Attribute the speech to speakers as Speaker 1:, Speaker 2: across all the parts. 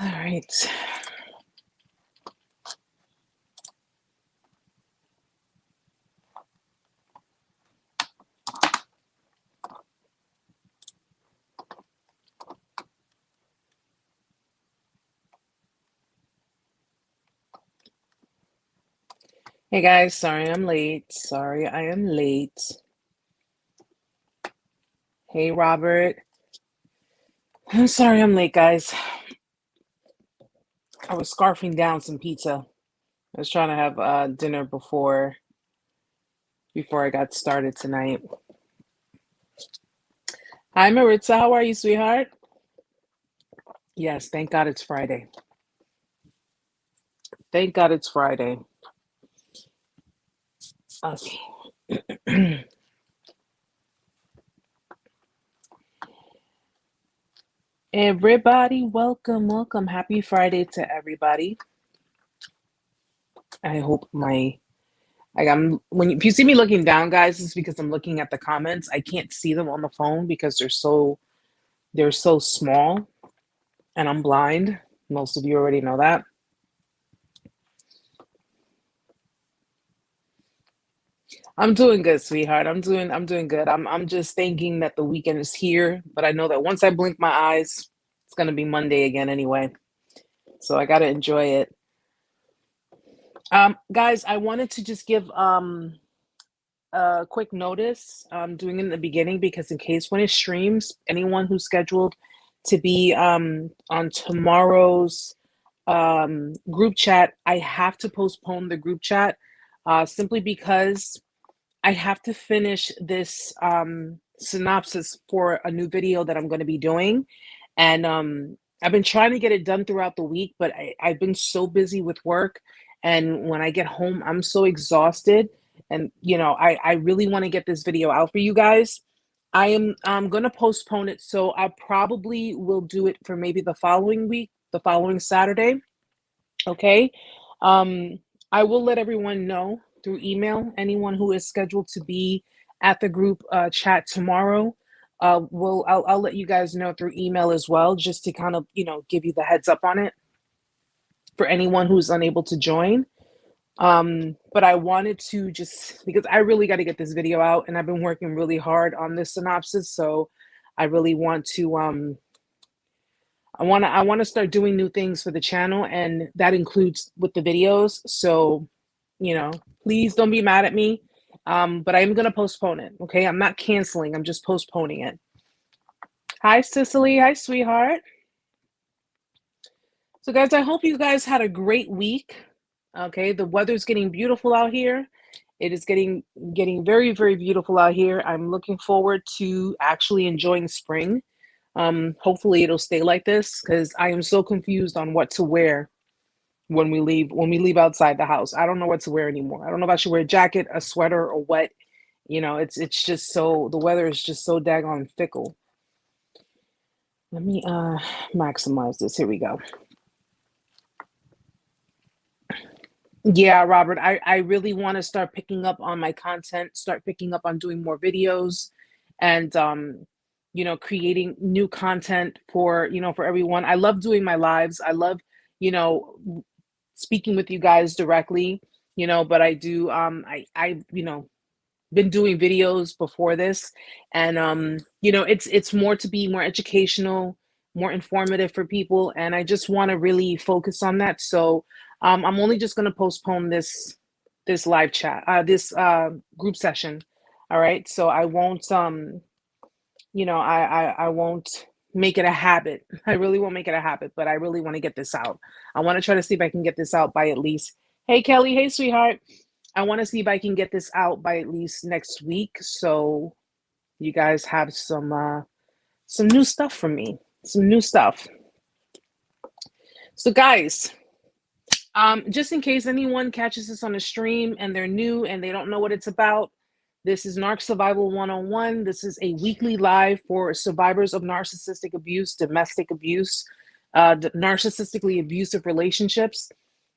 Speaker 1: All right. Hey guys, sorry I'm late. Sorry I am late. Hey Robert. I'm sorry I'm late, guys. I was scarfing down some pizza. I was trying to have dinner before I got started tonight. Hi Maritza, how are you, sweetheart? Yes, thank God it's Friday. Thank God it's Friday. Okay. Everybody, welcome. Happy Friday to everybody. I hope if you see me looking down, guys, it's because I'm looking at the comments. I can't see them on the phone because they're so small and I'm blind. Most of you already know that. I'm doing good, sweetheart. I'm doing good. I'm just thinking that the weekend is here, but I know that once I blink my eyes, it's gonna be Monday again anyway. So I gotta enjoy it. Guys, I wanted to just give a quick notice. I'm doing it in the beginning because in case when it streams, anyone who's scheduled to be on tomorrow's group chat, I have to postpone the group chat simply because I have to finish this synopsis for a new video that I'm going to be doing. And I've been trying to get it done throughout the week, but I've been so busy with work. And when I get home, I'm so exhausted. And, I really want to get this video out for you guys. I'm going to postpone it. So I probably will do it for maybe the following week, the following Saturday. Okay. Um, I will let everyone know through email, anyone who is scheduled to be at the group chat tomorrow. I'll let you guys know through email as well, just to kind of, give you the heads up on it for anyone who's unable to join. But I wanted to just because I really got to get this video out and I've been working really hard on this synopsis. So I really want to I want to start doing new things for the channel, and that includes with the videos. So, please don't be mad at me. But I'm gonna postpone it. Okay, I'm not canceling. I'm just postponing it. Hi, Cicely. Hi, sweetheart. So, guys, I hope you guys had a great week. Okay, the weather's getting beautiful out here. It is getting very, very beautiful out here. I'm looking forward to actually enjoying spring. Hopefully it'll stay like this because I am so confused on what to wear when we leave outside the house. I don't know what to wear anymore. I don't know if I should wear a jacket, a sweater, or what. It's just so the weather is just so daggone fickle. Let me maximize this. Here we go. Yeah, Robert, I really want to start picking up on my content, start picking up on doing more videos and creating new content for everyone. I love doing my lives. I love, you know, speaking with you guys directly, but I do I been doing videos before this, and it's more to be more educational, more informative for people, and I just want to really focus on that. So I'm only just going to postpone this live chat, this group session. All right, so I won't I won't make it a habit. I really won't make it a habit, but I really want to get this out. I want to try to see if I can get this out by at least, hey Kelly, hey sweetheart. I want to see if I can get this out by at least next week, so you guys have some new stuff from me. Some new stuff. So guys, just in case anyone catches this on a stream and they're new and they don't know what it's about, this is Narc Survival 101. This is a weekly live for survivors of narcissistic abuse, domestic abuse, narcissistically abusive relationships.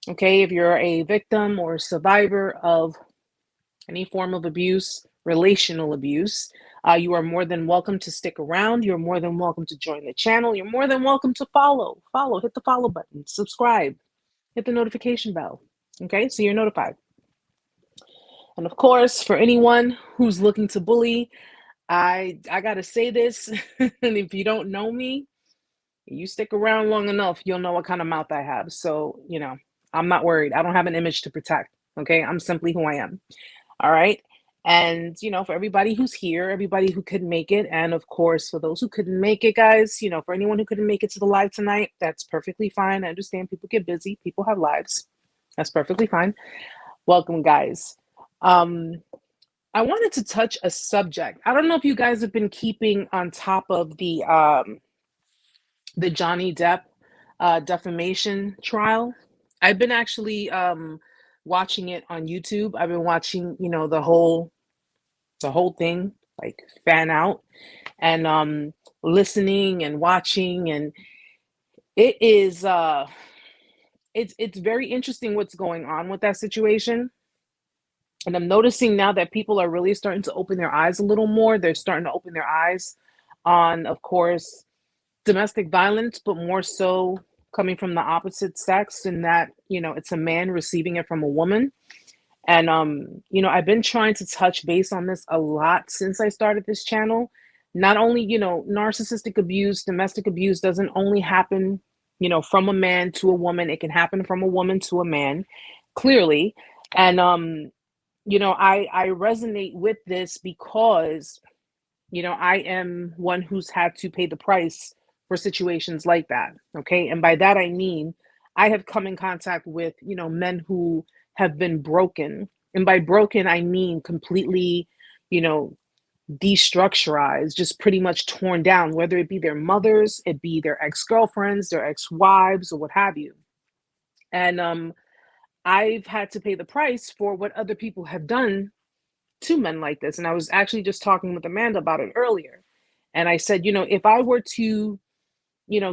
Speaker 1: Okay, if you're a victim or survivor of any form of abuse, relational abuse, You are more than welcome to stick around. You're more than welcome to join the channel. You're more than welcome to follow, hit the follow button, subscribe, hit the notification bell. Okay, so you're notified. And of course, for anyone who's looking to bully, I gotta say this, and if you don't know me, you stick around long enough, you'll know what kind of mouth I have. So, I'm not worried. I don't have an image to protect. Okay, I'm simply who I am. All right. And, for everybody who's here, everybody who couldn't make it, and of course, for those who couldn't make it, guys, for anyone who couldn't make it to the live tonight, that's perfectly fine. I understand people get busy, people have lives. That's perfectly fine. Welcome, guys. I wanted to touch a subject. I don't know if you guys have been keeping on top of the Johnny Depp defamation trial. I've been actually watching it on YouTube. I've been watching, the whole thing, like fan out, and listening and watching, and it is it's very interesting what's going on with that situation. And I'm noticing now that people are really starting to open their eyes a little more. They're starting to open their eyes on, of course, domestic violence, but more so coming from the opposite sex, in that, it's a man receiving it from a woman. And, I've been trying to touch base on this a lot since I started this channel. Not only, narcissistic abuse, domestic abuse doesn't only happen, from a man to a woman. It can happen from a woman to a man, clearly. And, I resonate with this because, I am one who's had to pay the price for situations like that. Okay. And by that, I mean, I have come in contact with, men who have been broken. And by broken, I mean completely, destructurized, just pretty much torn down, whether it be their mothers, it be their ex-girlfriends, their ex-wives, or what have you. And I've had to pay the price for what other people have done to men like this. And I was actually just talking with Amanda about it earlier. And I said, if I were to,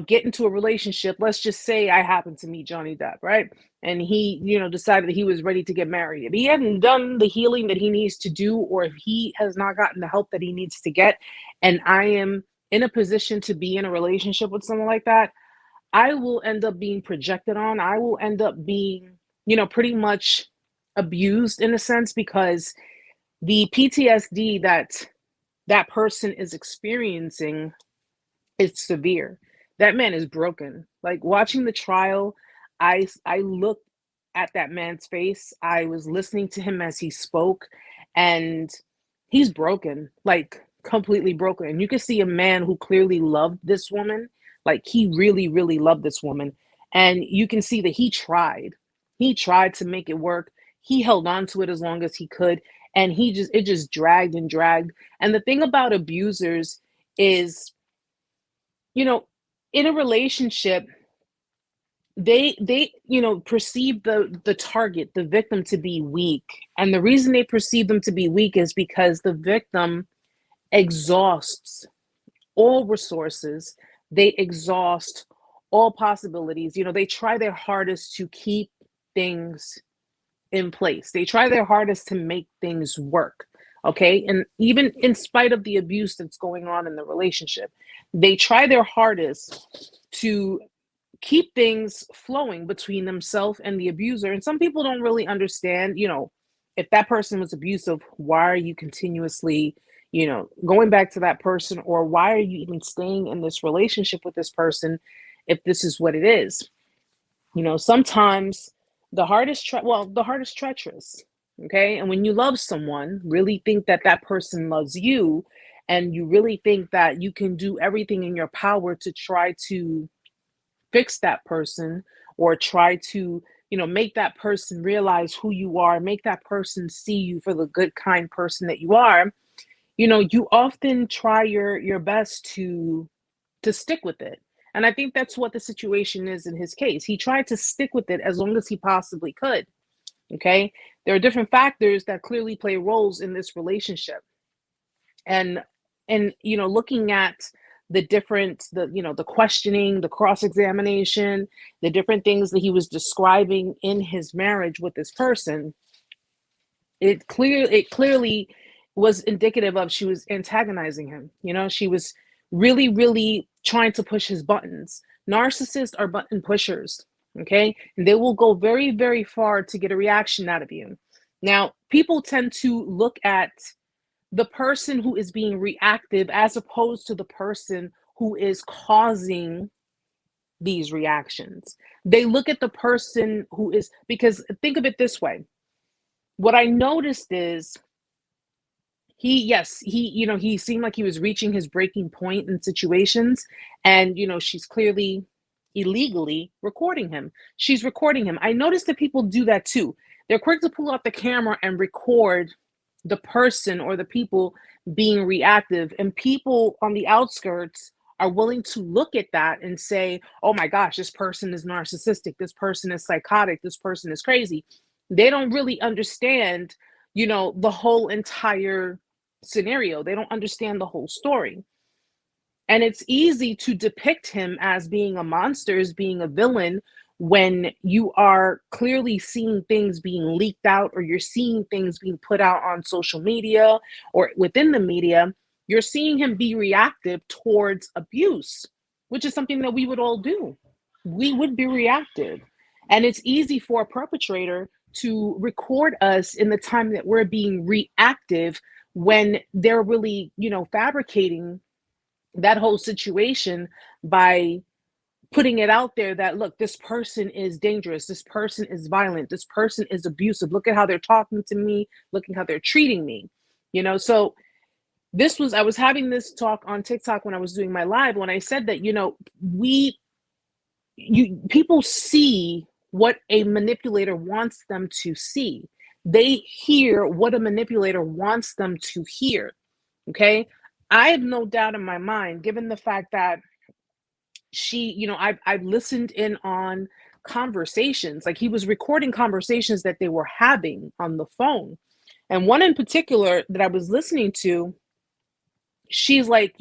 Speaker 1: get into a relationship, let's just say I happened to meet Johnny Depp, right? And he, decided that he was ready to get married. If he hadn't done the healing that he needs to do, or if he has not gotten the help that he needs to get, and I am in a position to be in a relationship with someone like that, I will end up being projected on. I will end up being, pretty much abused in a sense, because the PTSD that person is experiencing is severe. That man is broken. Like, watching the trial, I looked at that man's face. I was listening to him as he spoke, and he's broken, like completely broken. And you can see a man who clearly loved this woman. Like, he really, really loved this woman. And you can see that he tried. He tried to make it work. He held on to it as long as he could. And it just dragged and dragged. And the thing about abusers is, in a relationship, they perceive the target, the victim, to be weak. And the reason they perceive them to be weak is because the victim exhausts all resources. They exhaust all possibilities. They try their hardest to keep things in place. They try their hardest to make things work. Okay. And even in spite of the abuse that's going on in the relationship, they try their hardest to keep things flowing between themselves and the abuser. And some people don't really understand, if that person was abusive, why are you continuously, going back to that person? Or why are you even staying in this relationship with this person if this is what it is? Sometimes the heart is treacherous. Okay. And when you love someone, really think that that person loves you, and you really think that you can do everything in your power to try to fix that person, or try to, make that person realize who you are, make that person see you for the good, kind person that you are, you often try your best to stick with it. And I think that's what the situation is in his case. He tried to stick with it as long as he possibly could. Okay. There are different factors that clearly play roles in this relationship. And looking at the questioning, the cross-examination, the different things that he was describing in his marriage with this person, it clearly was indicative of she was antagonizing him. You know, she was really, really trying to push his buttons. Narcissists are button pushers, okay? And they will go very, very far to get a reaction out of you. Now, people tend to look at the person who is being reactive as opposed to the person who is causing these reactions. They look at the person who is, because think of it this way. What I noticed is he seemed like he was reaching his breaking point in situations, and she's clearly illegally recording him. She's recording him. I noticed that people do that too. They're quick to pull out the camera and record the person or the people being reactive, and people on the outskirts are willing to look at that and say, oh my gosh, this person is narcissistic, this person is psychotic, this person is crazy. They don't really understand the whole entire scenario. They don't understand the whole story. And it's easy to depict him as being a monster, as being a villain, when you are clearly seeing things being leaked out, or you're seeing things being put out on social media or within the media. You're seeing him be reactive towards abuse, which is something that we would all do. We would be reactive. And it's easy for a perpetrator to record us in the time that we're being reactive, when they're really, fabricating that whole situation by putting it out there that, look, this person is dangerous, this person is violent, this person is abusive, look at how they're talking to me, look at how they're treating me. So I was having this talk on TikTok when I was doing my live, when I said that, people see what a manipulator wants them to see. They hear what a manipulator wants them to hear. Okay. I have no doubt in my mind, given the fact that I've listened in on conversations, like he was recording conversations that they were having on the phone. And one in particular that I was listening to, she's like,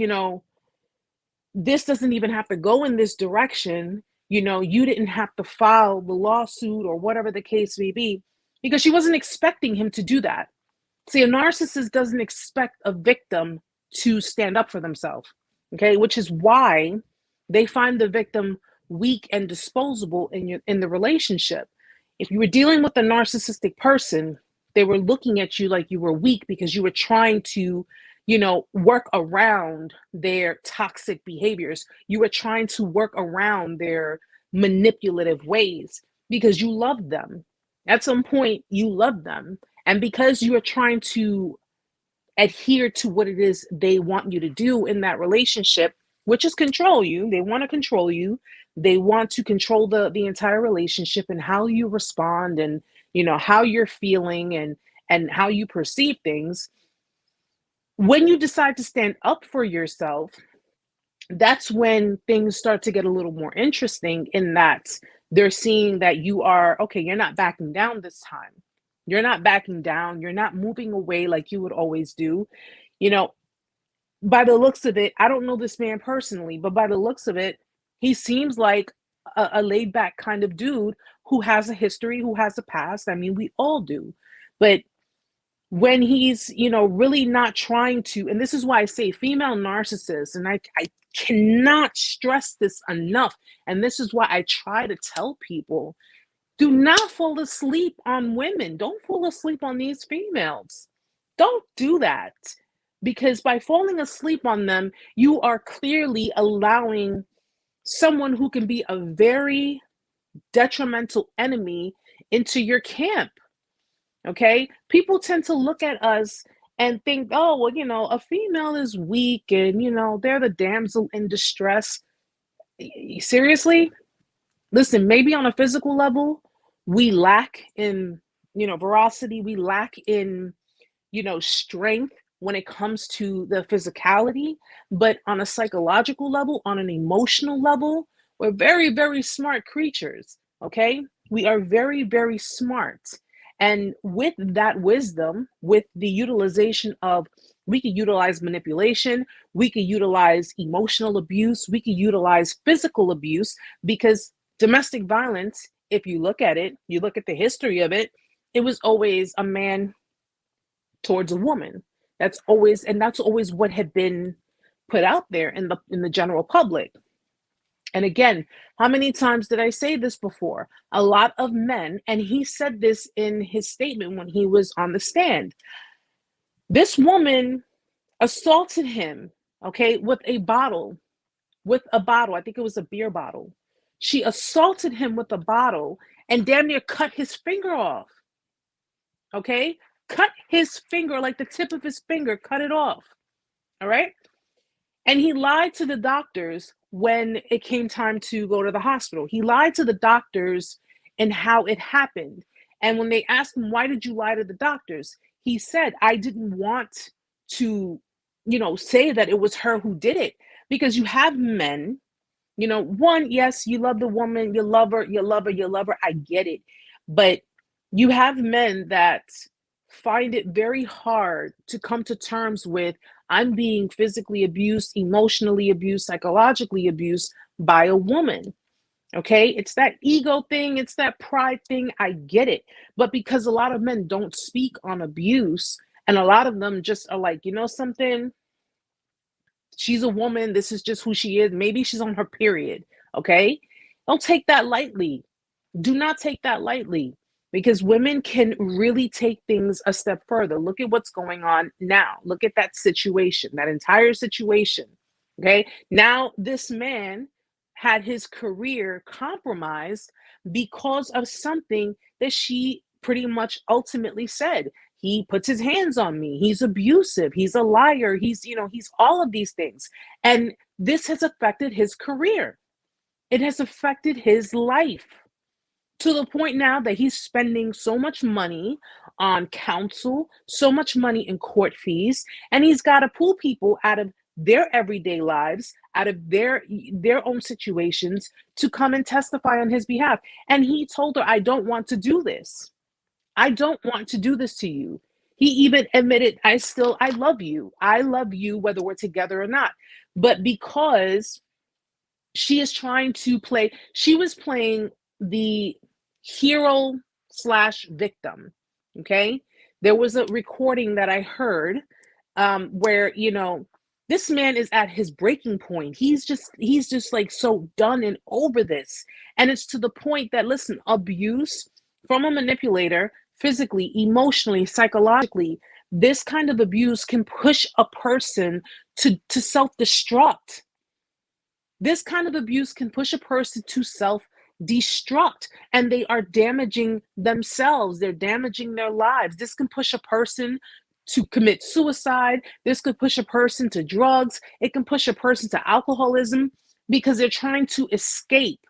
Speaker 1: this doesn't even have to go in this direction. You didn't have to file the lawsuit or whatever the case may be, because she wasn't expecting him to do that. See, a narcissist doesn't expect a victim to stand up for themselves, okay? Which is why they find the victim weak and disposable in the relationship. If you were dealing with a narcissistic person, they were looking at you like you were weak because you were trying to, work around their toxic behaviors. You were trying to work around their manipulative ways because you loved them. At some point, you loved them. And because you are trying to adhere to what it is they want you to do in that relationship, which is control you. They want to control you. They want to control the entire relationship and how you respond, and how you're feeling, and how you perceive things. When you decide to stand up for yourself, that's when things start to get a little more interesting, in that they're seeing that you are, okay, you're not backing down this time. You're not backing down. You're not moving away like you would always do. By the looks of it, I don't know this man personally, but by the looks of it, he seems like a laid back kind of dude who has a history, who has a past. I mean, we all do. But when he's, really not trying to, and this is why I say female narcissists, and I cannot stress this enough. And this is why I try to tell people, do not fall asleep on women. Don't fall asleep on these females. Don't do that. Because by falling asleep on them, you are clearly allowing someone who can be a very detrimental enemy into your camp. Okay? People tend to look at us and think, oh, well, a female is weak and, they're the damsel in distress. Seriously? Listen, maybe on a physical level, we lack in, veracity. We lack in, strength when it comes to the physicality. But on a psychological level, on an emotional level, we're very, very smart creatures. Okay? We are very, very smart. And with that wisdom, with the utilization of, we could utilize manipulation, we could utilize emotional abuse, we could utilize physical abuse, because domestic violence, if you look at it, you look at the history of it, it was always a man towards a woman. That's always what had been put out there in the general public. And again, how many times did I say this before? A lot of men, and he said this in his statement when he was on the stand. This woman assaulted him, okay, with a bottle. I think it was a beer bottle. She assaulted him with a bottle and damn near cut his finger off. Okay? Cut his finger, like the tip of his finger, cut it off. All right? And he lied to the doctors when it came time to go to the hospital. He lied to the doctors and how it happened. And when they asked him, why did you lie to the doctors? He said, I didn't want to, say that it was her who did it. Because you have men, one, yes, you love the woman, you love her, I get it. But you have men that find it very hard to come to terms with, I'm being physically abused, emotionally abused, psychologically abused by a woman. Okay, it's that ego thing, it's that pride thing. I get it. But because a lot of men don't speak on abuse, and a lot of them just are like, something, she's a woman, this is just who she is. Maybe she's on her period. Okay, don't take that lightly. Do not take that lightly, because women can really take things a step further. Look at what's going on now. Look at that situation, that entire situation. Okay, now this man had his career compromised because of something that she pretty much ultimately said. He puts his hands on me, he's abusive, he's a liar, he's all of these things. And this has affected his career. It has affected his life, to the point now that he's spending so much money on counsel, so much money in court fees, and he's got to pull people out of their everyday lives, out of their own situations, to come and testify on his behalf. And he told her, I don't want to do this. I don't want to do this to you. He even admitted, I love you. I love you whether we're together or not. But because she is trying to she was playing the hero / victim. Okay. There was a recording that I heard where, this man is at his breaking point. He's just like so done and over this. And it's to the point that, listen, abuse from a manipulator, physically, emotionally, psychologically, this kind of abuse can push a person to self-destruct. This kind of abuse can push a person to self-destruct, and they are damaging themselves. They're damaging their lives. This can push a person to commit suicide. This could push a person to drugs. It can push a person to alcoholism, because they're trying to escape.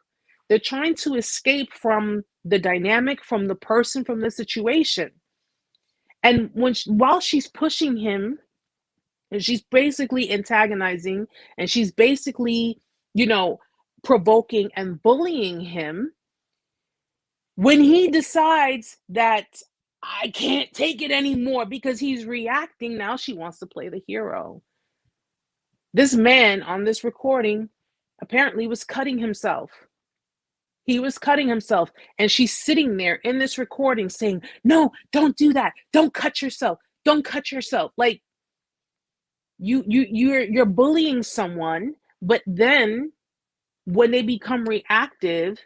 Speaker 1: They're trying to escape from the dynamic, from the person, from the situation. And while she's pushing him, and she's basically antagonizing, and she's basically, provoking and bullying him, when he decides that I can't take it anymore because he's reacting, now she wants to play the hero. This man on this recording apparently was cutting himself. He was cutting himself, and she's sitting there in this recording saying, no, don't do that. Don't cut yourself. Don't cut yourself. Like, you're bullying someone, but then when they become reactive,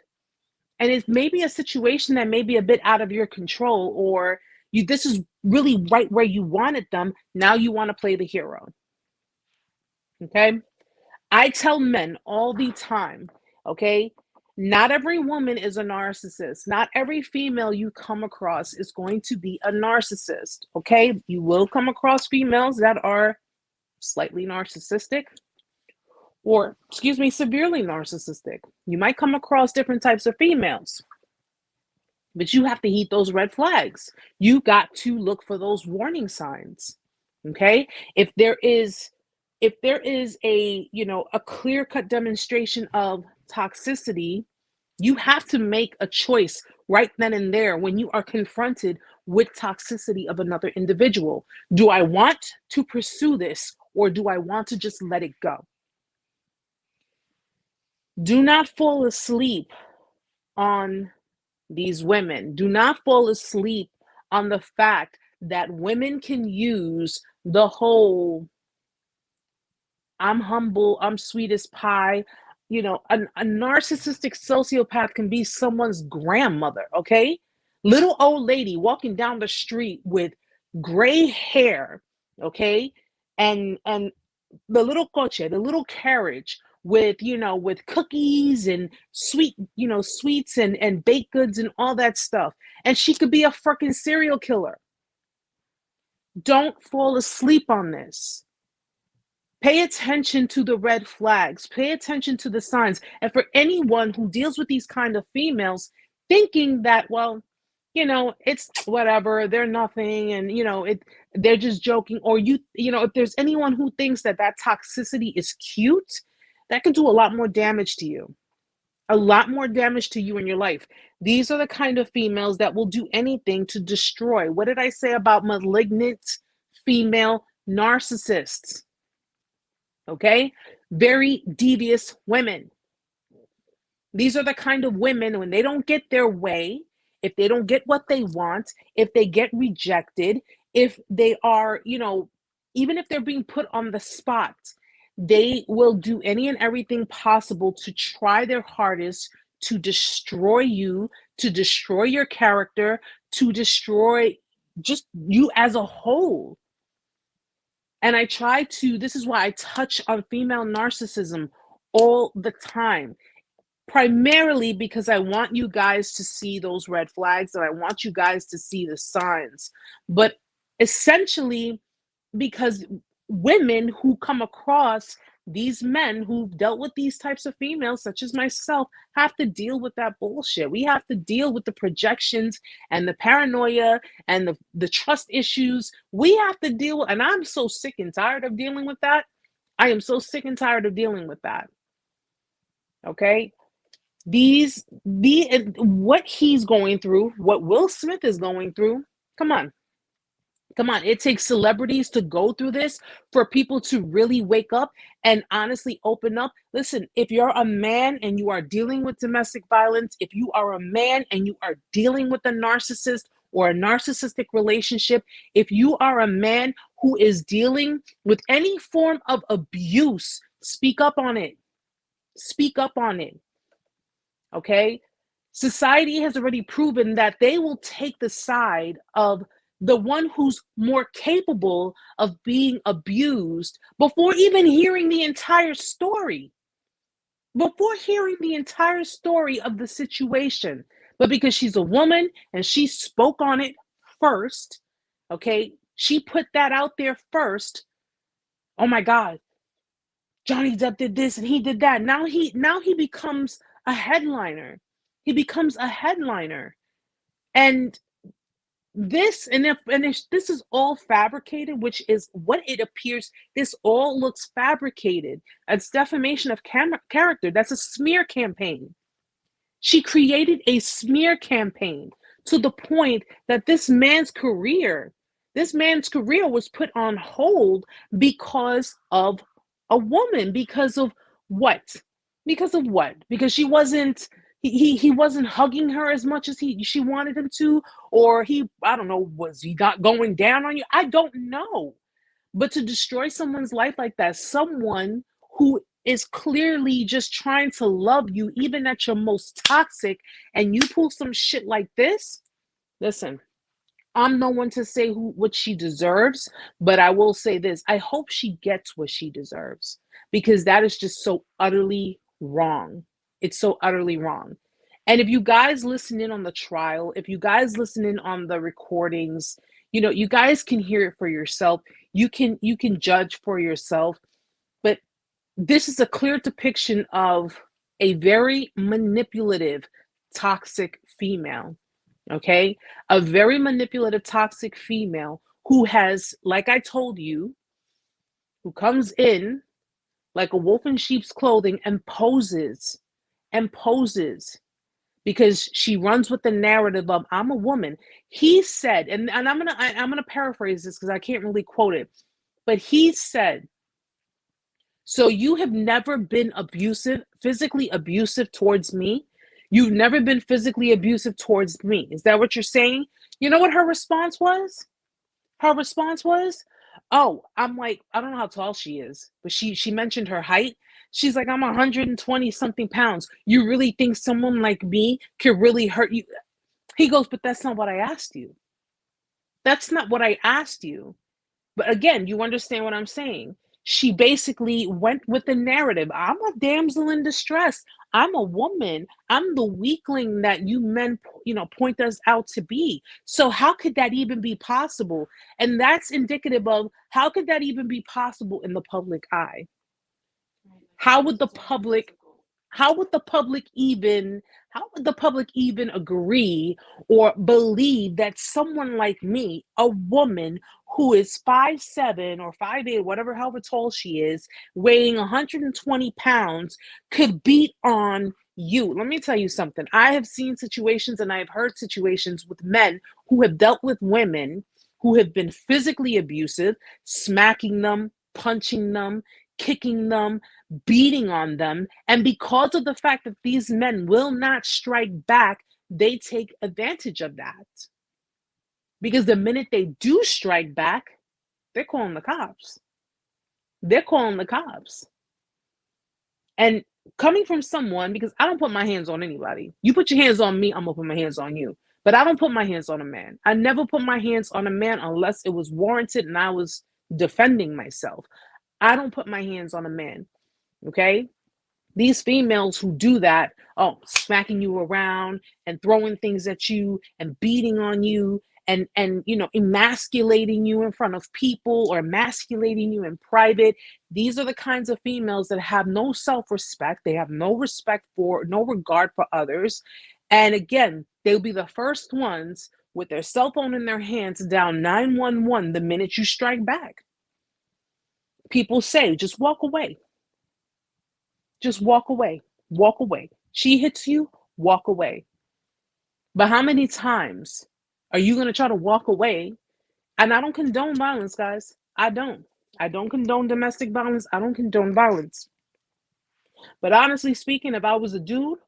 Speaker 1: and it's maybe a situation that may be a bit out of your control, or this is really right where you wanted them, now you want to play the hero. Okay? I tell men all the time, okay? Not every woman is a narcissist. Not every female you come across is going to be a narcissist, okay? You will come across females that are slightly narcissistic, or, severely narcissistic. You might come across different types of females, but you have to heed those red flags. You got to look for those warning signs, okay? If there is a, a clear-cut demonstration of toxicity, you have to make a choice right then and there when you are confronted with toxicity of another individual. Do I want to pursue this, or do I want to just let it go? Do not fall asleep on these women. Do not fall asleep on the fact that women can use the whole I'm humble, I'm sweet as pie. A narcissistic sociopath can be someone's grandmother, okay? Little old lady walking down the street with gray hair, okay? And the little coche, the little carriage with cookies and sweets and baked goods and all that stuff. And she could be a freaking serial killer. Don't fall asleep on this. Pay attention to the red flags. Pay attention to the signs. And for anyone who deals with these kind of females, thinking that, well, it's whatever, they're nothing, and they're just joking, or if there's anyone who thinks that toxicity is cute, that can do a lot more damage to you. A lot more damage to you in your life. These are the kind of females that will do anything to destroy. What did I say about malignant female narcissists? Okay? Very devious women. These are the kind of women, when they don't get their way, if they don't get what they want, if they get rejected, if they are, even if they're being put on the spot, they will do any and everything possible to try their hardest to destroy you, to destroy your character, to destroy just you as a whole. And this is why I touch on female narcissism all the time, primarily because I want you guys to see those red flags and I want you guys to see the signs. But essentially, because women who come across these men who've dealt with these types of females, such as myself, have to deal with that bullshit. We have to deal with the projections and the paranoia and the trust issues. We have to deal with, and I'm so sick and tired of dealing with that. I am so sick and tired of dealing with that. Okay? What he's going through, what Will Smith is going through, come on. It takes celebrities to go through this for people to really wake up and honestly open up. Listen, if you're a man and you are dealing with domestic violence, if you are a man and you are dealing with a narcissist or a narcissistic relationship, if you are a man who is dealing with any form of abuse, speak up on it. Speak up on it. Okay? Society has already proven that they will take the side of the one who's more capable of being abused before even hearing the entire story. Before hearing the entire story of the situation. But because she's a woman and she spoke on it first, okay, she put that out there first. Oh my God, Johnny Depp did this and he did that. Now he becomes a headliner. He becomes a headliner. And this, if this is all fabricated, which is what it appears, this all looks fabricated. It's defamation of character. That's a smear campaign. She created a smear campaign to the point that this man's career was put on hold because of a woman. Because of what? Because she wasn't. He wasn't hugging her as much as she wanted him to, or I don't know, was he not going down on you? I don't know. But to destroy someone's life like that, someone who is clearly just trying to love you, even at your most toxic, and you pull some shit like this, listen, I'm no one to say what she deserves, but I will say this. I hope she gets what she deserves, because that is just so utterly wrong. It's so utterly wrong. And if you guys listen in on the trial, if you guys listen in on the recordings, you guys can hear it for yourself. You can judge for yourself. But this is a clear depiction of a very manipulative, toxic female. Okay? A very manipulative, toxic female who has, like I told you, who comes in like a wolf in sheep's clothing and poses because she runs with the narrative of I'm a woman. He said, and I'm gonna paraphrase this because I can't really quote it, but he said, so you have never been physically abusive towards me? You've never been physically abusive towards me. Is that what you're saying? You know what her response was? Her response was, Oh, I'm like, I don't know how tall she is, but she mentioned her height. She's like, I'm 120 something pounds. You really think someone like me could really hurt you? He goes, but that's not what I asked you. That's not what I asked you. But again, you understand what I'm saying. She basically went with the narrative. I'm a damsel in distress. I'm a woman. I'm the weakling that you men, point us out to be. So how could that even be possible? And that's indicative of how could that even be possible in the public eye? How would the public how would the public even how would the public even agree or believe that someone like me, a woman who is 5'7" or 5'8", whatever, however tall she is, weighing 120 pounds, could beat on you? Let me tell you something. I have seen situations and I have heard situations with men who have dealt with women who have been physically abusive, smacking them, punching them, kicking them, beating on them. And because of the fact that these men will not strike back, they take advantage of that. Because the minute they do strike back, they're calling the cops. They're calling the cops. And coming from someone, because I don't put my hands on anybody. You put your hands on me, I'm gonna put my hands on you. But I don't put my hands on a man. I never put my hands on a man unless it was warranted and I was defending myself. I don't put my hands on a man. Okay? These females who do that, oh, smacking you around and throwing things at you and beating on you and emasculating you in front of people or emasculating you in private. These are the kinds of females that have no self-respect. They have no respect for, no regard for others. And again, they'll be the first ones with their cell phone in their hands down 911 the minute you strike back. People say, just walk away. Just walk away. Walk away. She hits you, walk away. But how many times are you going to try to walk away? And I don't condone violence, guys. I don't. I don't condone domestic violence. I don't condone violence. But honestly speaking, if I was a dude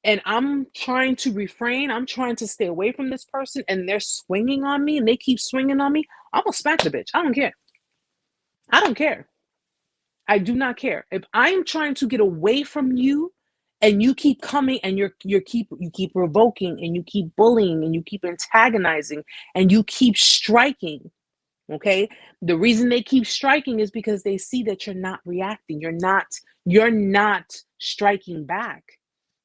Speaker 1: and I'm trying to refrain, I'm trying to stay away from this person and they're swinging on me and they keep swinging on me, I'm going to smack the bitch. I don't care. I don't care. I do not care. If I'm trying to get away from you and you keep coming and you keep provoking and you keep bullying and you keep antagonizing and you keep striking, okay? The reason they keep striking is because they see that you're not reacting. You're not striking back.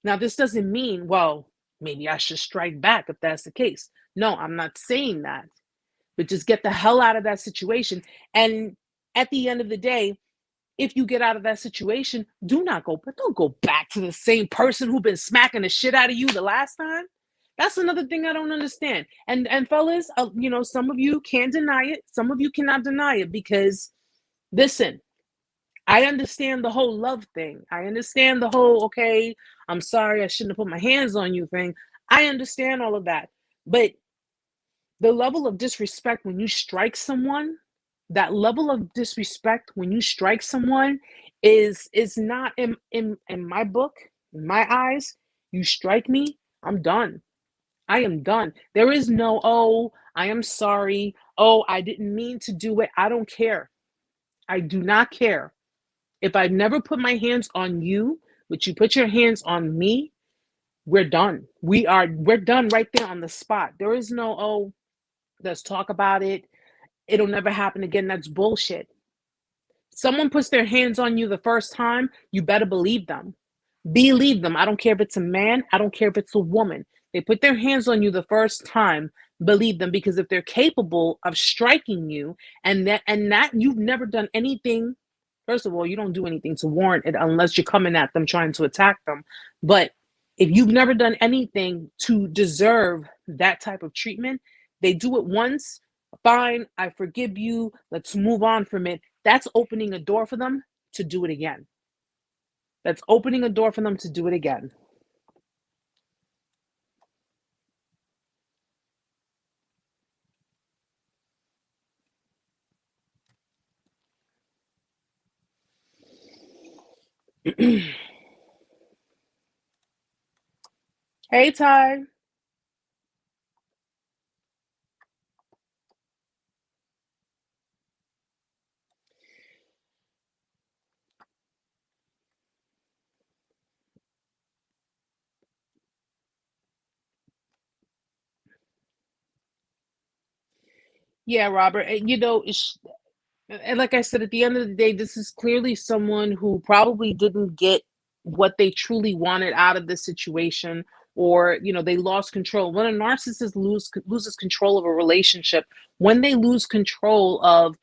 Speaker 1: Now, this doesn't mean, well, maybe I should strike back if that's the case. No, I'm not saying that. But just get the hell out of that situation. And at the end of the day, if you get out of that situation, don't go back to the same person who been smacking the shit out of you the last time. That's another thing I don't understand. And fellas, some of you can deny it, some of you cannot deny it because listen, I understand the whole love thing. I understand the whole, okay, I'm sorry, I shouldn't have put my hands on you thing. I understand all of that. But the level of disrespect when you strike someone, that level of disrespect when you strike someone is not in my book, in my eyes. You strike me, I'm done. I am done. There is no, oh, I am sorry. Oh, I didn't mean to do it. I don't care. I do not care. If I've never put my hands on you, but you put your hands on me, we're done. We're done right there on the spot. There is no, oh, let's talk about it. It'll never happen again. That's bullshit. Someone puts their hands on you the first time, you better believe them. Believe them. I don't care if it's a man, I don't care if it's a woman. They put their hands on you the first time, believe them, because if they're capable of striking you and that you've never done anything, first of all, you don't do anything to warrant it unless you're coming at them trying to attack them. But if you've never done anything to deserve that type of treatment, they do it once, fine, I forgive you, let's move on from it. That's opening a door for them to do it again. That's opening a door for them to do it again. Hey, Ty. Yeah, Robert. And like I said, at the end of the day, this is clearly someone who probably didn't get what they truly wanted out of the situation, or they lost control. When a narcissist loses control of a relationship, when they lose control of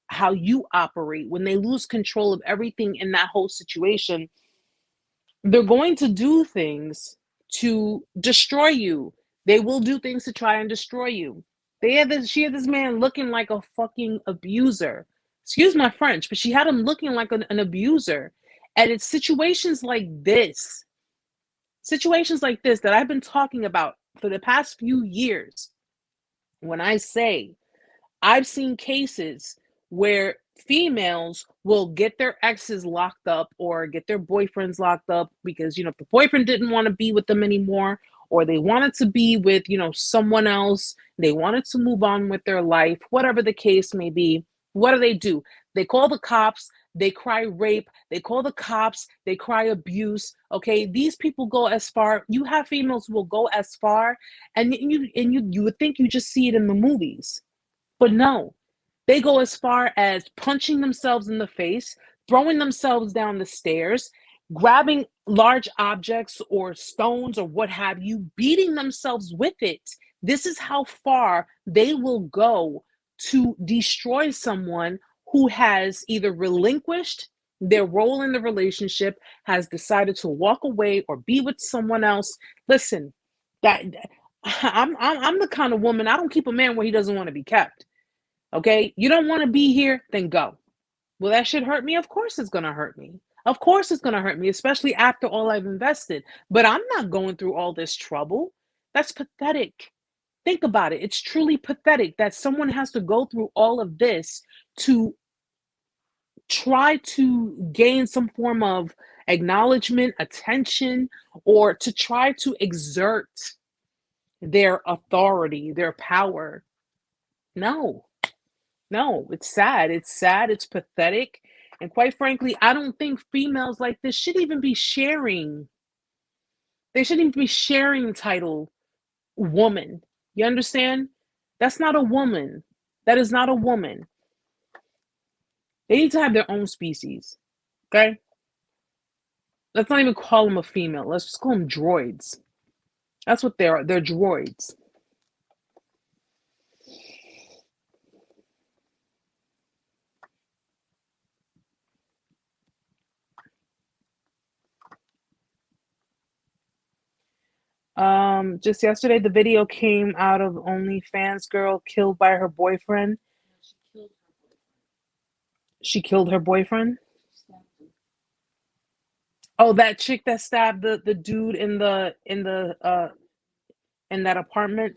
Speaker 1: how you operate, when they lose control of everything in that whole situation, they're going to do things to destroy you. They will do things to try and destroy you. She had this man looking like a fucking abuser. Excuse my French, but she had him looking like an abuser. And it's situations like this that I've been talking about for the past few years. When I say I've seen cases where females will get their exes locked up or get their boyfriends locked up because, the boyfriend didn't want to be with them anymore, or they wanted to be with, someone else. They wanted to move on with their life, whatever the case may be. What do? They call the cops. They cry rape. They call the cops. They cry abuse. Okay. These people go as far. You have females who will go as far, and you would think you just see it in the movies. But no, they go as far as punching themselves in the face, throwing themselves down the stairs, grabbing large objects or stones or what have you, beating themselves with it. This is how far they will go to destroy someone who has either relinquished their role in the relationship, has decided to walk away or be with someone else. Listen, that I'm the kind of woman, I don't keep a man where he doesn't want to be kept. Okay, you don't want to be here, then go. Will that shit hurt me? Of course it's gonna hurt me. Of course it's gonna hurt me, especially after all I've invested. But I'm not going through all this trouble. That's pathetic. Think about it. It's truly pathetic that someone has to go through all of this to try to gain some form of acknowledgement, attention, or to try to exert their authority, their power. No, it's sad. It's sad. It's pathetic. And quite frankly, I don't think females like this should even be sharing. They shouldn't even be sharing the title woman. You understand? That's not a woman. That is not a woman. They need to have their own species. Okay? Let's not even call them a female. Let's just call them droids. That's what they are. They're droids. Just yesterday, the video came out of OnlyFans girl killed by her boyfriend. She killed her boyfriend. Oh, that chick that stabbed the dude in that apartment.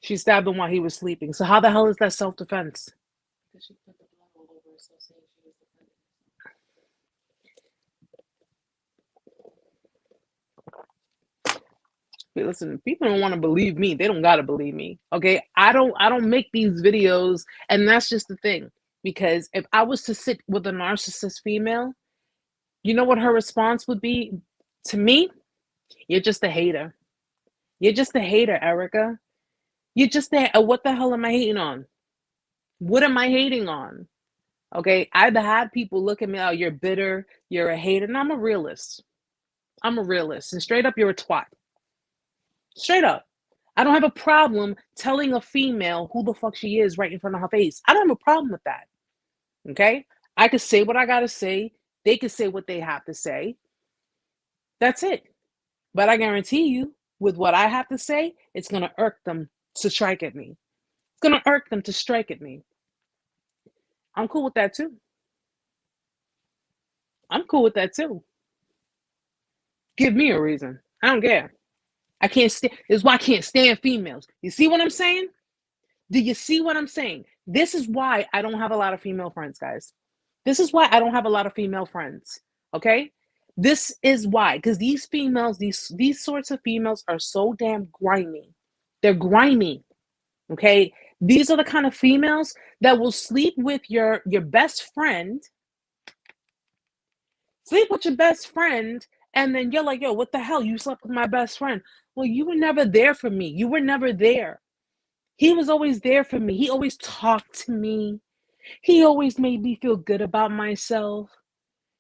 Speaker 1: She stabbed him while he was sleeping. So how the hell is that self-defense? Listen, people don't want to believe me. They don't gotta believe me. Okay. I don't make these videos, and that's just the thing. Because if I was to sit with a narcissist female, you know what her response would be to me? You're just a hater. You're just a hater, Erica. You're just a what the hell am I hating on? What am I hating on? Okay. I've had people look at me, oh, you're bitter, you're a hater. And I'm a realist. I'm a realist. And straight up, you're a twat. Straight up. I don't have a problem telling a female who the fuck she is right in front of her face. I don't have a problem with that. Okay? I could say what I gotta say. They could say what they have to say. That's it. But I guarantee you, with what I have to say, it's gonna irk them to strike at me. It's gonna irk them to strike at me. I'm cool with that too. I'm cool with that too. Give me a reason. I don't care. I can't stand. This is why I can't stand females. You see what I'm saying? Do you see what I'm saying? This is why I don't have a lot of female friends, guys. This is why I don't have a lot of female friends. Okay? This is why. Because these females, these sorts of females are so damn grimy. They're grimy. Okay? These are the kind of females that will sleep with your best friend. Sleep with your best friend And then you're like, yo, what the hell? You slept with my best friend. Well, you were never there for me. You were never there. He was always there for me. He always talked to me. He always made me feel good about myself.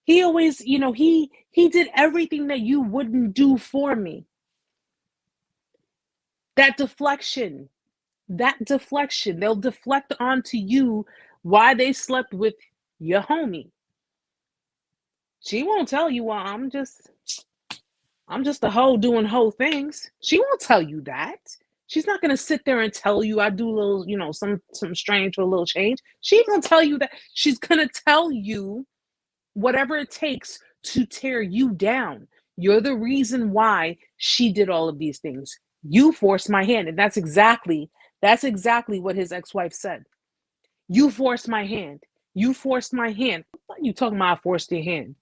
Speaker 1: He always, he did everything that you wouldn't do for me. That deflection, they'll deflect onto you why they slept with your homie. She won't tell you, well, I'm just a hoe doing hoe things. She won't tell you that. She's not gonna sit there and tell you I do little, some strange for a little change. She ain't gonna tell you that. She's gonna tell you whatever it takes to tear you down. You're the reason why she did all of these things. You forced my hand. And that's exactly what his ex-wife said. You forced my hand. You forced my hand. What are you talking about? I forced your hand.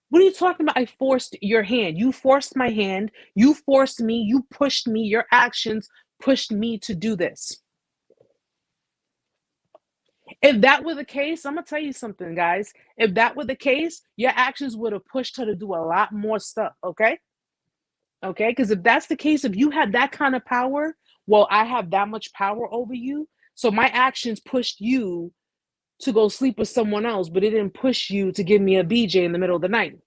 Speaker 1: What are you talking about? I forced your hand. You forced my hand. You forced me. You pushed me. Your actions pushed me to do this. If that were the case, I'm going to tell you something, guys. If that were the case, your actions would have pushed her to do a lot more stuff, okay? Okay? Because if that's the case, if you had that kind of power, well, I have that much power over you. So my actions pushed you to go sleep with someone else, but it didn't push you to give me a BJ in the middle of the night.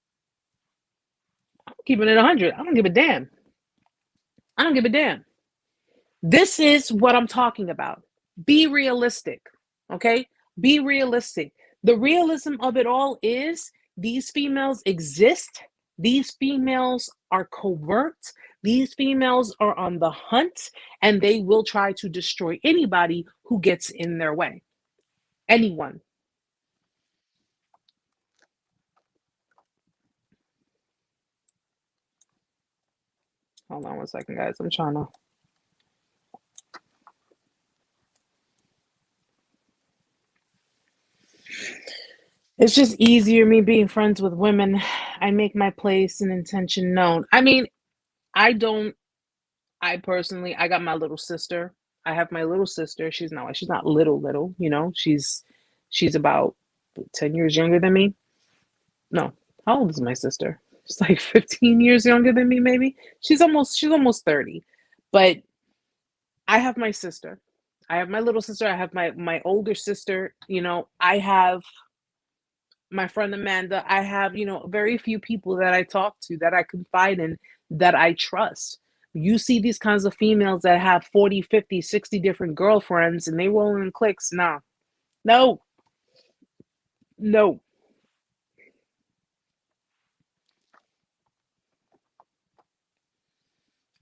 Speaker 1: I'm keeping it 100. I don't give a damn. I don't give a damn. This is what I'm talking about. Be realistic, okay? Be realistic. The realism of it all is these females exist. These females are covert. These females are on the hunt, and they will try to destroy anybody who gets in their way. Anyone. Hold on one second, guys. I'm trying to. It's just easier me being friends with women. I make my place and intention known. I mean, I personally, I got my little sister. I have my little sister. She's not little, she's about 10 years younger than me. No, how old is my sister? She's like 15 years younger than me, maybe. She's almost 30. But I have my sister. I have my little sister. I have my older sister. I have my friend Amanda. I have, very few people that I talk to, that I confide in, that I trust. You see these kinds of females that have 40, 50, 60 different girlfriends and they roll in cliques. Nah. No. No.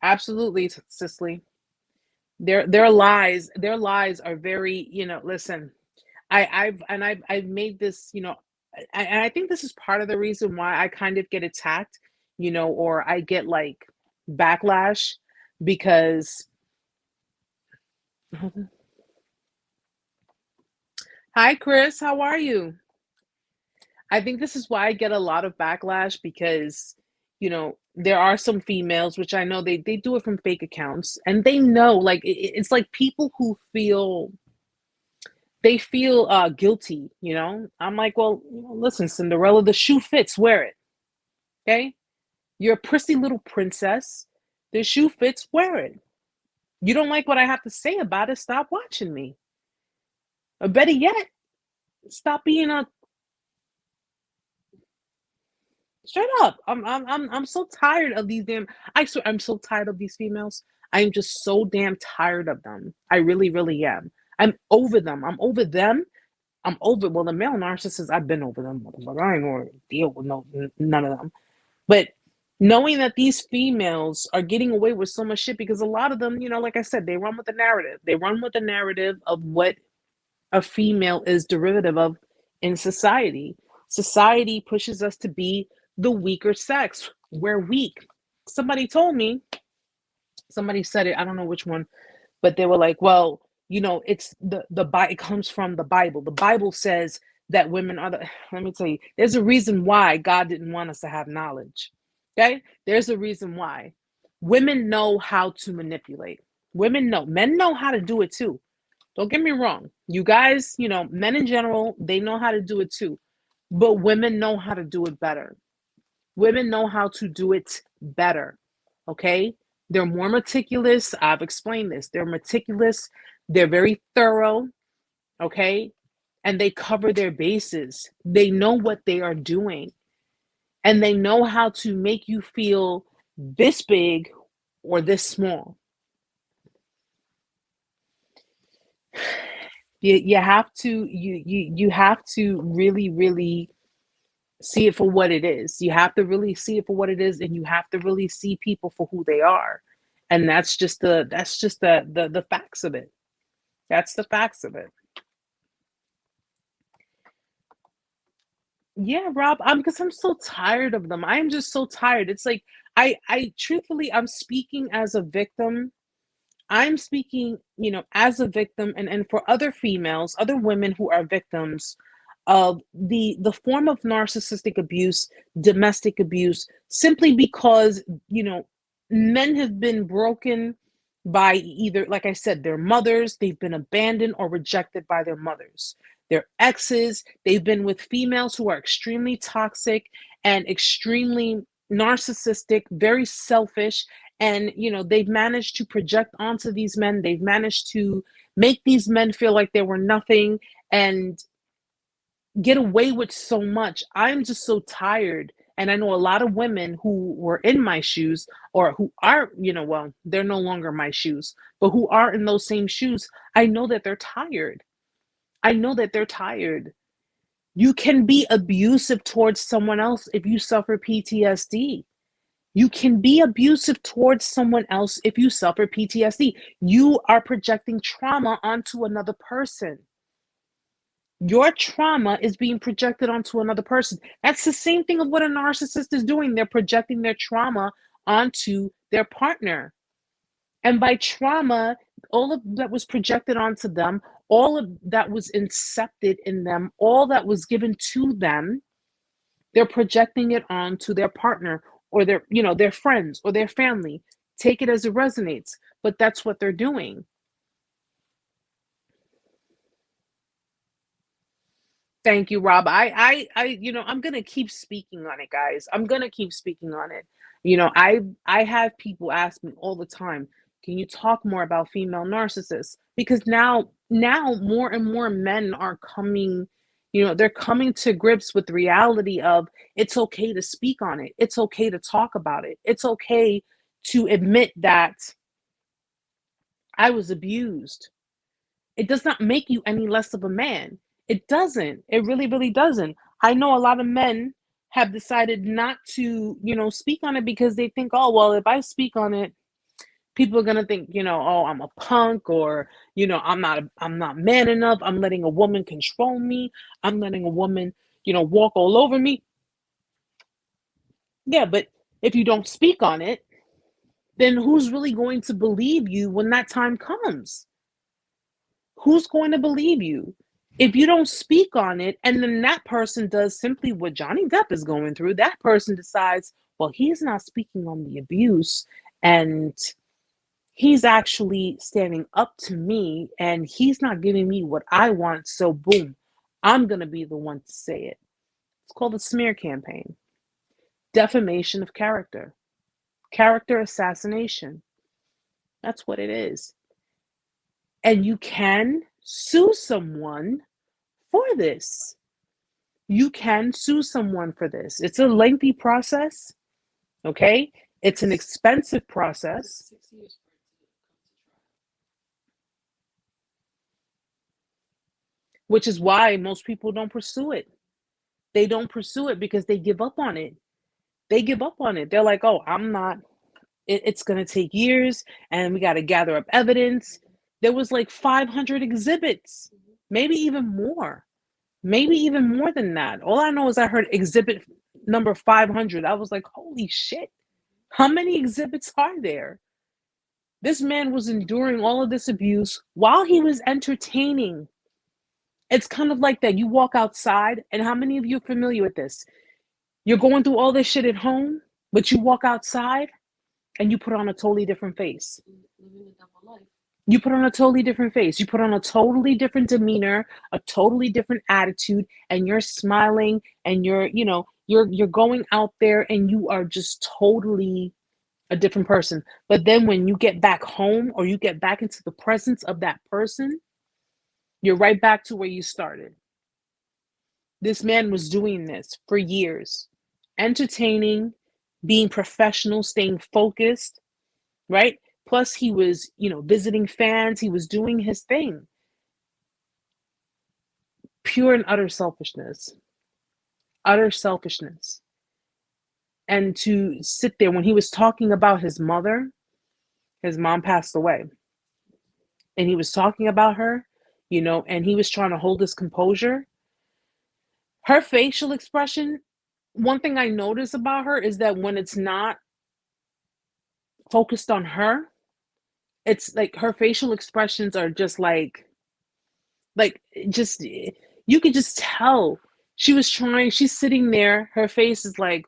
Speaker 1: Absolutely, Cicely. Their lies are very, listen, I've made this, and I think this is part of the reason why I kind of get attacked, or I get like backlash, because hi Chris, how are you? I think this is why I get a lot of backlash, because there are some females, which I know they do it from fake accounts, and they know, like, it's like people who feel guilty. I'm like, well, listen, Cinderella, the shoe fits, wear it. Okay, you're a prissy little princess. The shoe fits, wear it. You don't like what I have to say about it, stop watching me. Or better yet, stop being a straight up. I'm so tired of these damn. I swear, I'm so tired of these females. I'm just so damn tired of them. I really, really am. I'm over them. I'm over them. Well, the male narcissists, I've been over them, but I ain't gonna deal with none of them. But knowing that these females are getting away with so much shit, because a lot of them, like I said, they run with the narrative. They run with the narrative of what a female is derivative of in society. Society pushes us to be the weaker sex. We're weak. Somebody said it, I don't know which one, but they were like, well, it's it comes from the Bible. The Bible says that women are let me tell you, there's a reason why God didn't want us to have knowledge. Okay? There's a reason why. Women know how to manipulate. Men know how to do it too. Don't get me wrong. You guys, men in general, they know how to do it too. But women know how to do it better. Women know how to do it better. Okay? They're more meticulous. I've explained this. They're meticulous. They're very thorough. Okay? And they cover their bases. They know what they are doing. And they know how to make you feel this big or this small. You have to really see it for what it is. You have to really see it for what it is, and you have to really see people for who they are. And that's just the facts of it. That's the facts of it. Yeah, Rob, because I'm so tired of them. I am just so tired. It's like I truthfully, I'm speaking as a victim. I'm speaking, as a victim, and for other females, other women who are victims of the form of narcissistic abuse, domestic abuse, simply because, men have been broken by either, like I said, their mothers, they've been abandoned or rejected by their mothers, their exes, they've been with females who are extremely toxic and extremely narcissistic, very selfish, and they've managed to project onto these men, they've managed to make these men feel like they were nothing and get away with so much. I'm just so tired. And I know a lot of women who were in my shoes, or who are, well, they're no longer my shoes, but who are in those same shoes. I know that they're tired. I know that they're tired. You can be abusive towards someone else if you suffer PTSD. You can be abusive towards someone else if you suffer PTSD. You are projecting trauma onto another person. Your trauma is being projected onto another person. That's the same thing of what a narcissist is doing. They're projecting their trauma onto their partner. And by trauma, all of that was projected onto them, all of that was incepted in them, all that was given to them, they're projecting it onto their partner or their friends or their family. Take it as it resonates, but that's what they're doing. Thank you, Rob. I'm gonna keep speaking on it, guys. I'm gonna keep speaking on it. I have people ask me all the time, can you talk more about female narcissists? Because now more and more men are coming, they're coming to grips with the reality of it's okay to speak on it. It's okay to talk about it. It's okay to admit that I was abused. It does not make you any less of a man. It doesn't. It really, really doesn't. I know a lot of men have decided not to, speak on it because they think, oh, well, if I speak on it, people are gonna think, oh, I'm a punk, or, I'm not man enough. I'm letting a woman control me. I'm letting a woman, walk all over me. Yeah, but if you don't speak on it, then who's really going to believe you when that time comes? Who's going to believe you? If you don't speak on it, and then that person does simply what Johnny Depp is going through, that person decides, well, he's not speaking on the abuse, and he's actually standing up to me, and he's not giving me what I want, so boom, I'm going to be the one to say it. It's called a smear campaign. Defamation of character. Character assassination. That's what it is. And you can sue someone for this. You can sue someone for this. It's a lengthy process, okay? It's an expensive process. Which is why most people don't pursue it. They don't pursue it because they give up on it. They give up on it. They're like, oh, I'm not, it's going to take years, and we got to gather up evidence. There was like 500 exhibits, maybe even more. Maybe even more than that. All I know is I heard exhibit number 500. I was like, holy shit. How many exhibits are there? This man was enduring all of this abuse while he was entertaining. It's kind of like that. You walk outside, and how many of you are familiar with this? You're going through all this shit at home, but you walk outside and you put on a totally different face. You put on a totally different face. You put on a totally different demeanor, a totally different attitude, and you're smiling, and you're You're going out there and you are just totally a different person. But then when you get back home or you get back into the presence of that person, you're right back to where you started. This man was doing this for years, entertaining, being professional, staying focused, right? Plus, he was, visiting fans. He was doing his thing. Pure and utter selfishness. Utter selfishness. And to sit there when he was talking about his mother, his mom passed away. And he was talking about her, and he was trying to hold his composure. Her facial expression, one thing I notice about her is that when it's not focused on her, it's like her facial expressions are just just, you could just tell she's sitting there, her face is like,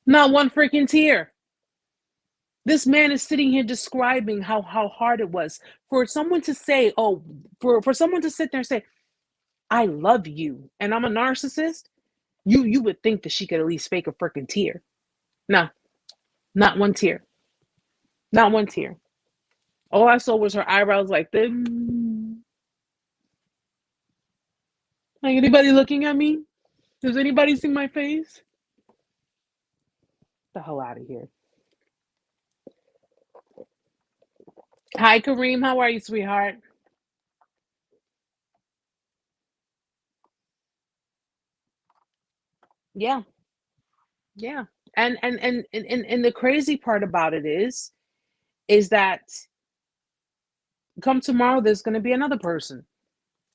Speaker 1: not one freaking tear. This man is sitting here describing how hard it was for someone to say, for someone to sit there and say, I love you, and I'm a narcissist. You would think that she could at least fake a freaking tear. No, not one tear. Not one tear. All I saw was her eyebrows like this. Like, anybody looking at me? Does anybody see my face? Get the hell out of here. Hi, Kareem. How are you, sweetheart? Yeah. Yeah. And the crazy part about it is that come tomorrow, there's going to be another person.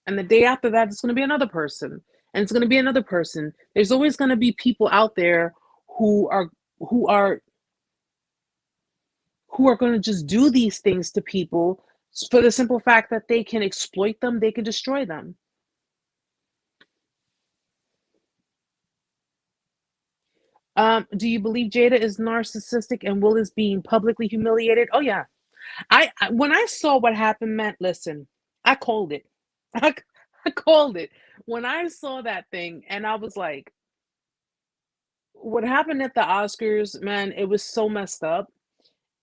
Speaker 1: And the day after that, it's going to be another person. And it's going to be another person. There's always going to be people out there who are who are who are going to just do these things to people for the simple fact that they can exploit them, they can destroy them. Do you believe Jada is narcissistic and Will is being publicly humiliated? Oh yeah. I when I saw what happened, man, listen, I called it. I, I called it. When I saw that thing and I was like, what happened at the Oscars, man, it was so messed up.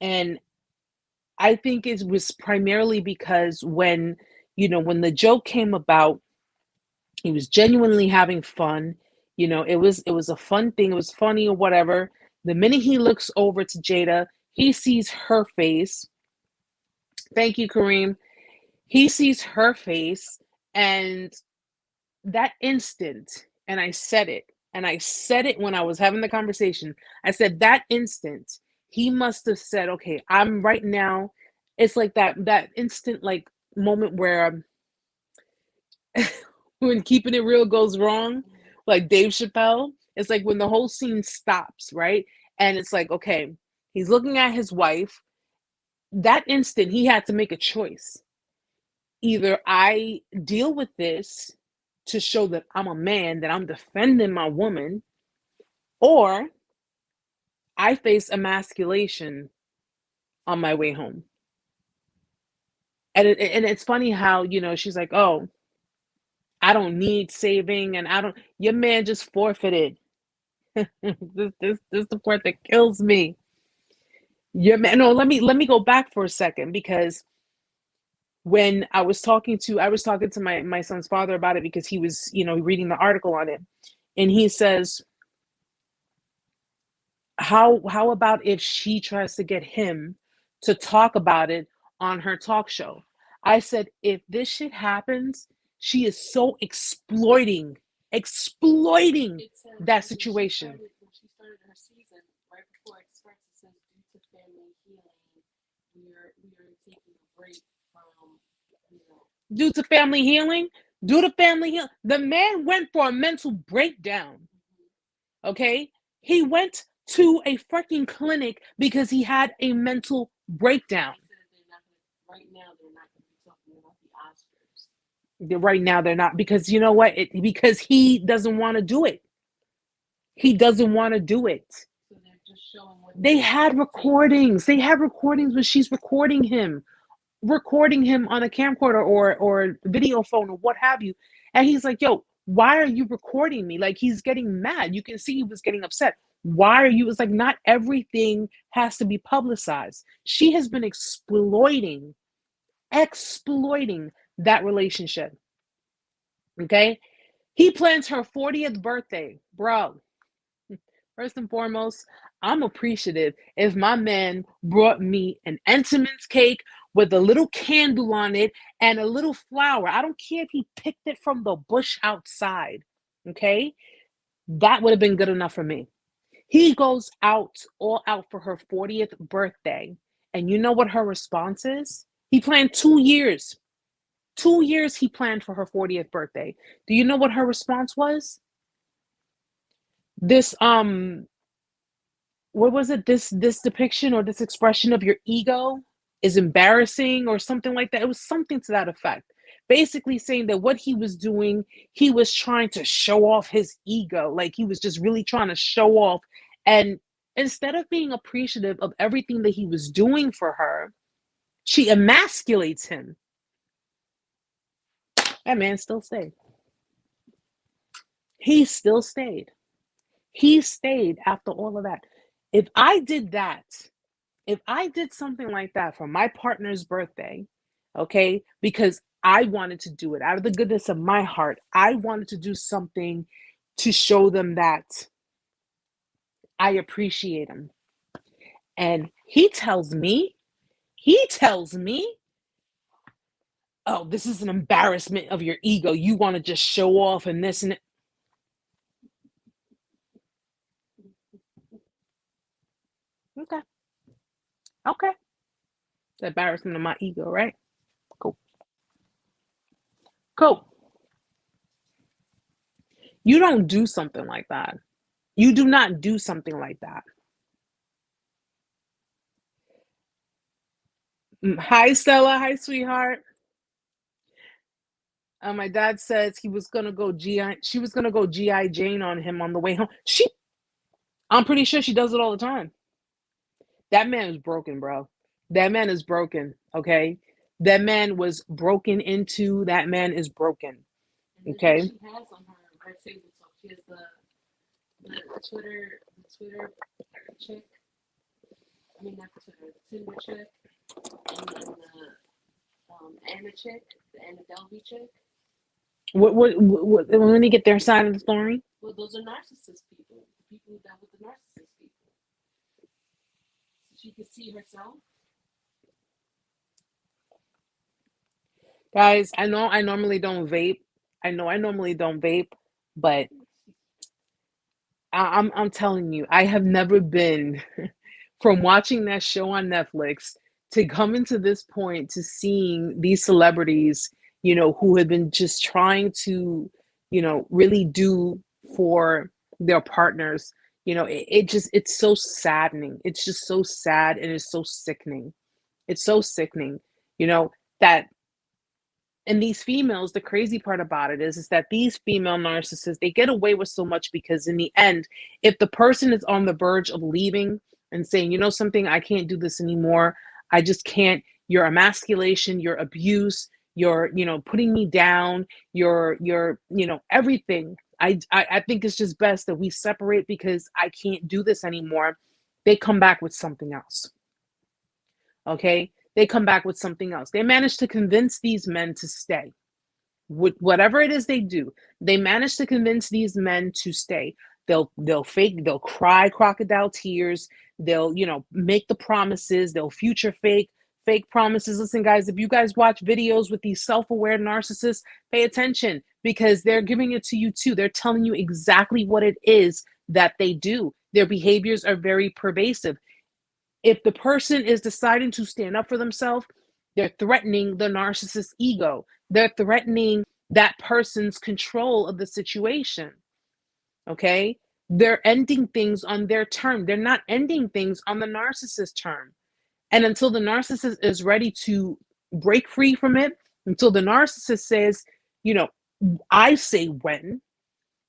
Speaker 1: And I think it was primarily because when the joke came about, he was genuinely having fun. It was a fun thing. It was funny or whatever. The minute he looks over to Jada, he sees her face. Thank you, Kareem. He sees her face, and that instant, and I said it when I was having the conversation. I said that instant, he must have said, "Okay, I'm right now." It's like that instant like moment where when keeping it real goes wrong, like Dave Chappelle. It's like when the whole scene stops, right? And it's like, okay, he's looking at his wife. That instant, he had to make a choice. Either I deal with this to show that I'm a man, that I'm defending my woman, or I face emasculation on my way home. And it's funny how, she's like, oh, I don't need saving, and your man just forfeited. This is the part that kills me. Your man, no, let me go back for a second, because when I was talking to my son's father about it, because he was, reading the article on it, and he says, how about if she tries to get him to talk about it on her talk show? I said, if this shit happens, she is so exploiting that situation.
Speaker 2: When she started her season, right before it starts, it says due to family healing, we are taking a break from,
Speaker 1: Due to family healing, the man went for a mental breakdown. Okay, he went to a freaking clinic because he had a mental breakdown.
Speaker 2: right now they're not going to be talking about the Oscars.
Speaker 1: Right now they're not, because you know what? Because he doesn't want to do it. He doesn't want to do it.
Speaker 2: So they're just showing what
Speaker 1: They had recordings. They had recordings when she's recording him recording him on a camcorder or video phone or what have you. And he's like, yo, why are you recording me? Like, he's getting mad. You can see he was getting upset. Why are you? It's like, not everything has to be publicized. She has been exploiting that relationship. Okay. He plans her 40th birthday, bro. First and foremost, I'm appreciative if my man brought me an Entenmann's cake with a little candle on it and a little flower. I don't care if he picked it from the bush outside. Okay? That would have been good enough for me. He goes out, all out for her 40th birthday. And you know what her response is? He planned 2 years. 2 years he planned for her 40th birthday. Do you know what her response was? This what was it, this depiction or this expression of your ego is embarrassing or something like that. It was something to that effect, basically saying that what he was doing, he was trying to show off his ego, like he was just really trying to show off. And instead of being appreciative of everything that he was doing for her, she emasculates him. That man still stayed. He still stayed. He stayed after all of that. If I did that, if I did something like that for my partner's birthday, okay, because I wanted to do it out of the goodness of my heart, I wanted to do something to show them that I appreciate them. And he tells me, oh, this is an embarrassment of your ego. You want to just show off and this and that. Okay. Okay. It's embarrassment of my ego, right? Cool. Cool. You don't do something like that. You do not do something like that. Hi, Stella. Hi, sweetheart. My dad says he was gonna go GI. She was gonna go GI Jane on him on the way home. I'm pretty sure she does it all the time. That man is broken, bro. That man is broken. Okay, that man was broken into. That man is broken.
Speaker 2: And then
Speaker 1: Okay.
Speaker 2: she has on her tabletop, she has the Twitter chick. I mean, not the Twitter, the Tinder chick, and then the Anna chick, the Anna Delvey chick.
Speaker 1: What? Let me get their side of the story.
Speaker 2: Well, those are narcissist people. The people who dealt with the narcissist people. So she could see herself.
Speaker 1: Guys, I know I normally don't vape. I know I normally don't vape, but I'm telling you, I have never been from watching that show on Netflix to coming to this point to seeing these celebrities, who have been just trying to, really do for their partners. It's so saddening. It's just so sad and it's so sickening. It's so sickening, that and these females, the crazy part about it is that these female narcissists, they get away with so much because in the end, if the person is on the verge of leaving and saying, you know something, I can't do this anymore, I just can't, your emasculation, your abuse, your, putting me down, your everything, I think it's just best that we separate because I can't do this anymore. They come back with something else. Okay, they come back with something else. They manage to convince these men to stay. Whatever it is they do, they manage to convince these men to stay. They'll cry crocodile tears. They'll, make the promises. They'll future fake promises. Listen, guys, if you guys watch videos with these self-aware narcissists, pay attention because they're giving it to you too. They're telling you exactly what it is that they do. Their behaviors are very pervasive. If the person is deciding to stand up for themselves, they're threatening the narcissist's ego. They're threatening that person's control of the situation. Okay? They're ending things on their term. They're not ending things on the narcissist's term. And until the narcissist is ready to break free from it, until the narcissist says, I say when,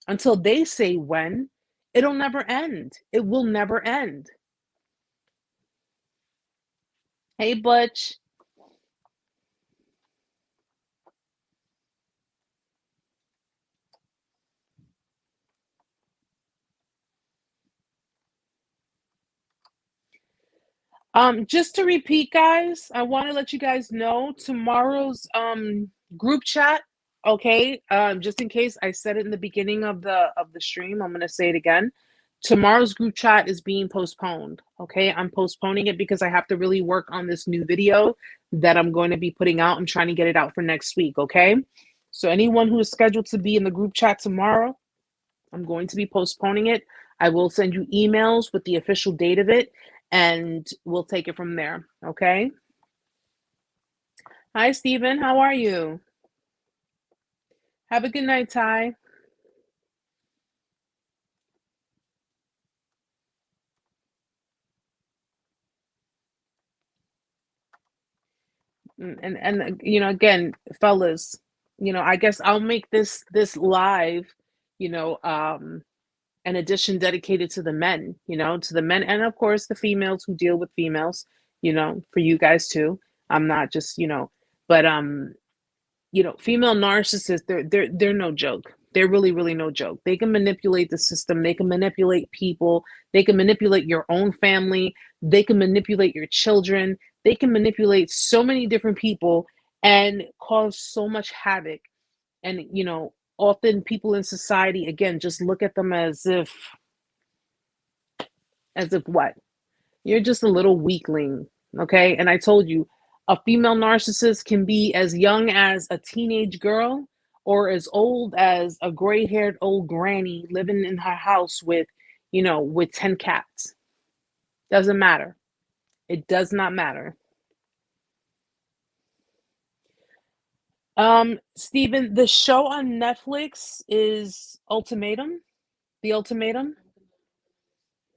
Speaker 1: until they say when, it'll never end. It will never end. Hey, Butch. Just to repeat, guys, I want to let you guys know tomorrow's group chat. Okay, just in case I said it in the beginning of the stream, I'm gonna say it again. Tomorrow's group chat is being postponed. Okay, I'm postponing it because I have to really work on this new video that I'm going to be putting out. I'm trying to get it out for next week. Okay, so anyone who is scheduled to be in the group chat tomorrow, I'm going to be postponing it. I will send you emails with the official date of it, and we'll take it from there. Okay. Hi, Stephen. How are you? Have a good night, Ty. And you know, again, fellas, you know, I guess I'll make this live, you know, an edition dedicated to the men, you know, to the men, and of course the females who deal with females, you know, for you guys too. I'm not just, you know, but you know, female narcissists, they're no joke. They're really, really no joke. They can manipulate the system, they can manipulate people, they can manipulate your own family, they can manipulate your children, they can manipulate so many different people and cause so much havoc. And you know, often people in society again just look at them as if what? You're just a little weakling, okay? And I told you, a female narcissist can be as young as a teenage girl or as old as a gray-haired old granny living in her house with, you know, with 10 cats. Doesn't matter. It does not matter. Stephen, the show on Netflix is Ultimatum. The Ultimatum.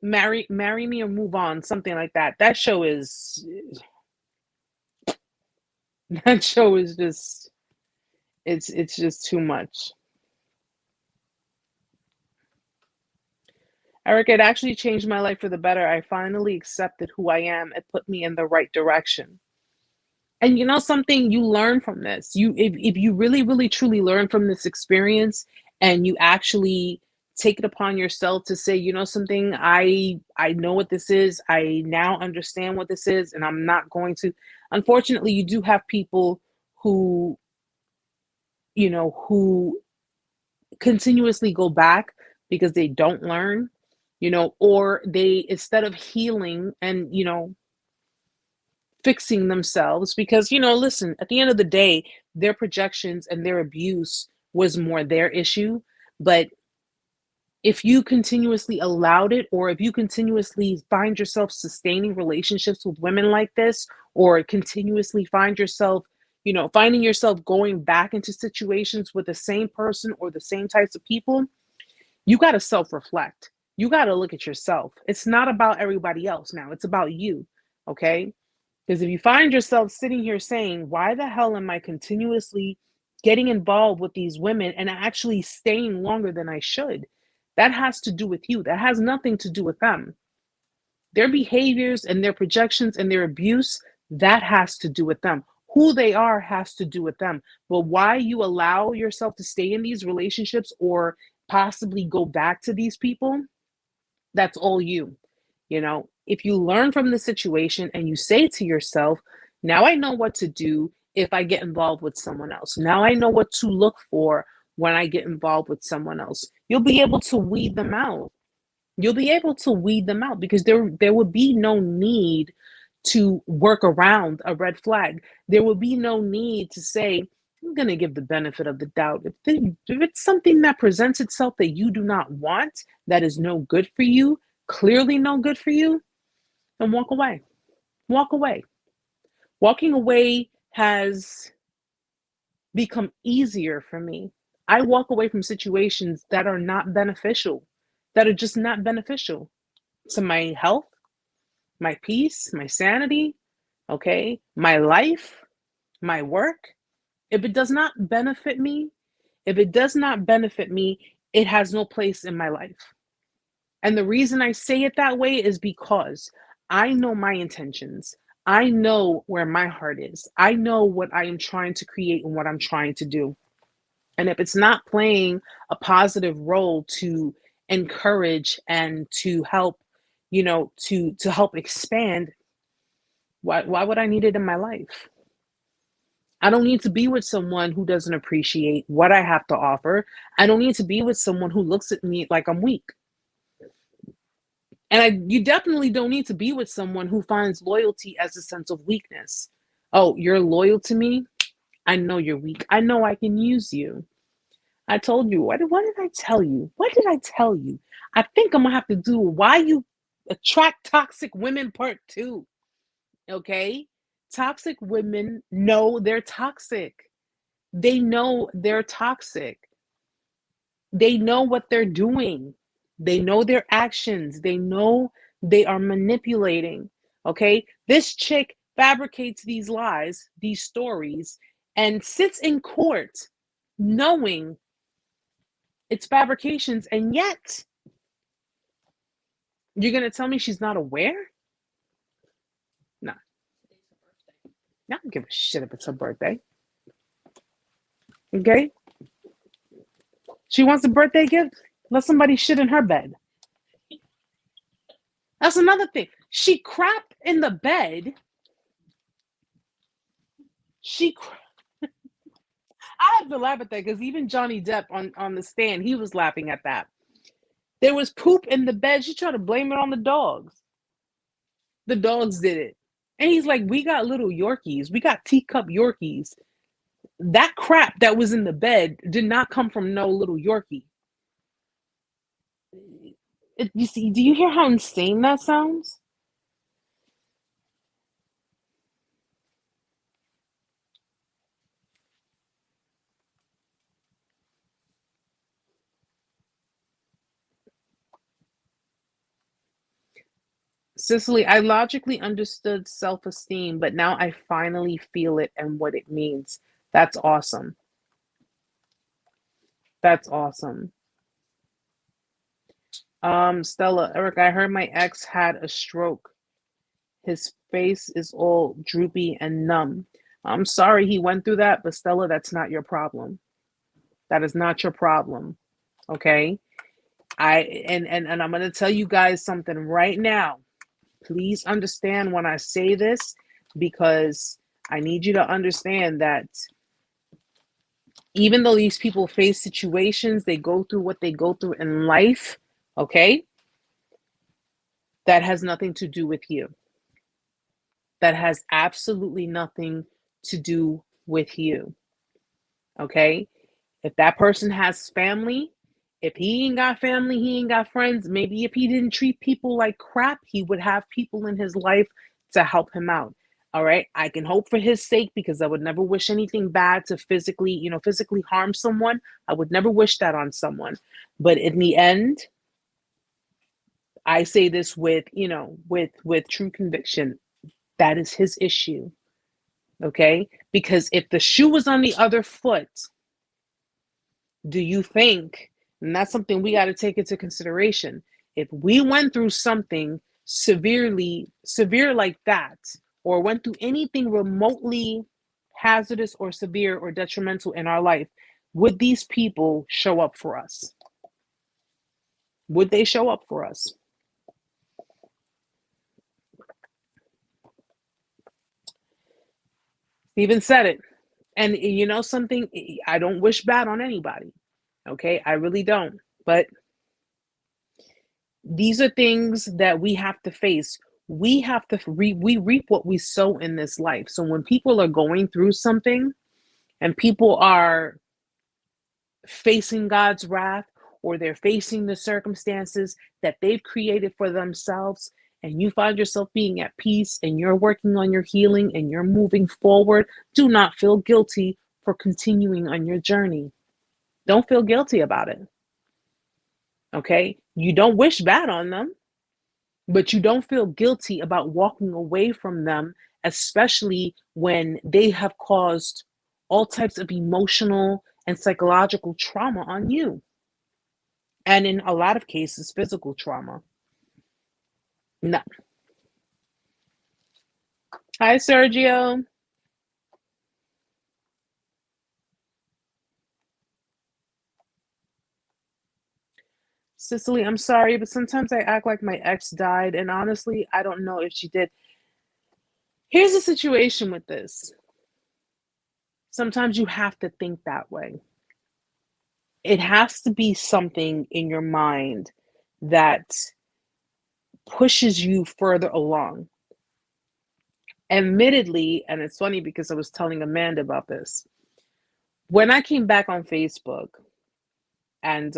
Speaker 1: Marry me or move on, something like that. That show is just it's just too much. Eric, it actually changed my life for the better. I finally accepted who I am. It put me in the right direction. And you know something, you learn from this. If you really, really truly learn from this experience and you actually take it upon yourself to say, you know something, I know what this is. I now understand what this is, and I'm not going to. Unfortunately, you do have people who, you know, who continuously go back because they don't learn, you know, or they, instead of healing and, you know, fixing themselves, because, you know, listen, at the end of the day, their projections and their abuse was more their issue. But if you continuously allowed it, or if you continuously find yourself sustaining relationships with women like this, or continuously find yourself, you know, finding yourself going back into situations with the same person or the same types of people, you got to self reflect. You got to look at yourself. It's not about everybody else now, it's about you. Okay. Because if you find yourself sitting here saying, why the hell am I continuously getting involved with these women and actually staying longer than I should? That has to do with you. That has nothing to do with them. Their behaviors and their projections and their abuse, that has to do with them. Who they are has to do with them. But why you allow yourself to stay in these relationships or possibly go back to these people, that's all you. You know, if you learn from the situation and you say to yourself, now I know what to do if I get involved with someone else. Now I know what to look for when I get involved with someone else. You'll be able to weed them out. You'll be able to weed them out because there would be no need to work around a red flag. There will be no need to say, I'm going to give the benefit of the doubt. If it's something that presents itself that you do not want, that is no good for you, clearly no good for you, then walk away. Walk away. Walking away has become easier for me. I walk away from situations that are not beneficial, that are just not beneficial to my health, my peace, my sanity, okay, my life, my work. If it does not benefit me, if it does not benefit me, it has no place in my life. And the reason I say it that way is because I know my intentions. I know where my heart is. I know what I am trying to create and what I'm trying to do. And if it's not playing a positive role to encourage and to help, you know, to help expand, Why would I need it in my life? I don't need to be with someone who doesn't appreciate what I have to offer. I don't need to be with someone who looks at me like I'm weak. And you definitely don't need to be with someone who finds loyalty as a sense of weakness. Oh, you're loyal to me? I know you're weak. I know I can use you. I told you. What did I tell you? What did I tell you? I think I'm going to have to do Why You Attract Toxic Women Part 2. Okay? Toxic women know they're toxic. They know they're toxic. They know what they're doing. They know their actions. They know they are manipulating. Okay? This chick fabricates these lies, these stories, and sits in court knowing it's fabrications, and yet you're going to tell me she's not aware? No. I don't give a shit if it's her birthday. Okay? She wants a birthday gift? Let somebody shit in her bed. That's another thing. She crapped in the bed. I have to laugh at that because even Johnny Depp on the stand, he was laughing at that. There was poop in the bed. She tried to blame it on the dogs. The dogs did it. And he's like, we got little Yorkies. We got teacup Yorkies. That crap that was in the bed did not come from no little Yorkie. You see, do you hear how insane that sounds? Cicely, I logically understood self-esteem, but now I finally feel it and what it means. That's awesome. That's awesome. Stella, Eric, I heard my ex had a stroke. His face is all droopy and numb. I'm sorry he went through that, but Stella, that's not your problem. That is not your problem. Okay? And I'm gonna tell you guys something right now. Please understand when I say this, because I need you to understand that even though these people face situations, they go through what they go through in life, okay? That has nothing to do with you. That has absolutely nothing to do with you, okay? If that person has family, if he ain't got family, he ain't got friends, maybe if he didn't treat people like crap, he would have people in his life to help him out. All right. I can hope for his sake, because I would never wish anything bad to physically harm someone. I would never wish that on someone. But in the end, I say this with true conviction. That is his issue. Okay. Because if the shoe was on the other foot, do you think, and that's something we got to take into consideration, if we went through something severe like that, or went through anything remotely hazardous or severe or detrimental in our life, would these people show up for us? Would they show up for us? Stephen said it. And you know something? I don't wish bad on anybody. Okay? I really don't. But these are things that we have to face. We have to we reap what we sow in this life. So when people are going through something and people are facing God's wrath, or they're facing the circumstances that they've created for themselves, and you find yourself being at peace and you're working on your healing and you're moving forward, do not feel guilty for continuing on your journey. Don't feel guilty about it. Okay? You don't wish bad on them, but you don't feel guilty about walking away from them, especially when they have caused all types of emotional and psychological trauma on you. And in a lot of cases, physical trauma. No. Hi, Sergio. Cicely, I'm sorry, but sometimes I act like my ex died, and honestly, I don't know if she did. Here's the situation with this. Sometimes you have to think that way. It has to be something in your mind that pushes you further along. Admittedly, and it's funny because I was telling Amanda about this. When I came back on Facebook and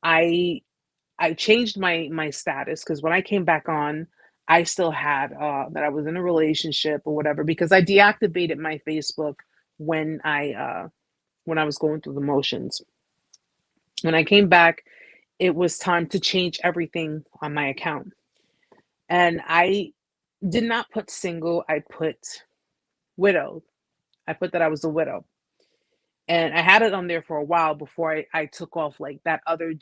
Speaker 1: I changed my status, because when I came back on, I still had that I was in a relationship or whatever, because I deactivated my Facebook when I was going through the motions. When I came back, it was time to change everything on my account. And I did not put single, I put widowed. I put that I was a widow. And I had it on there for a while before I took off like that other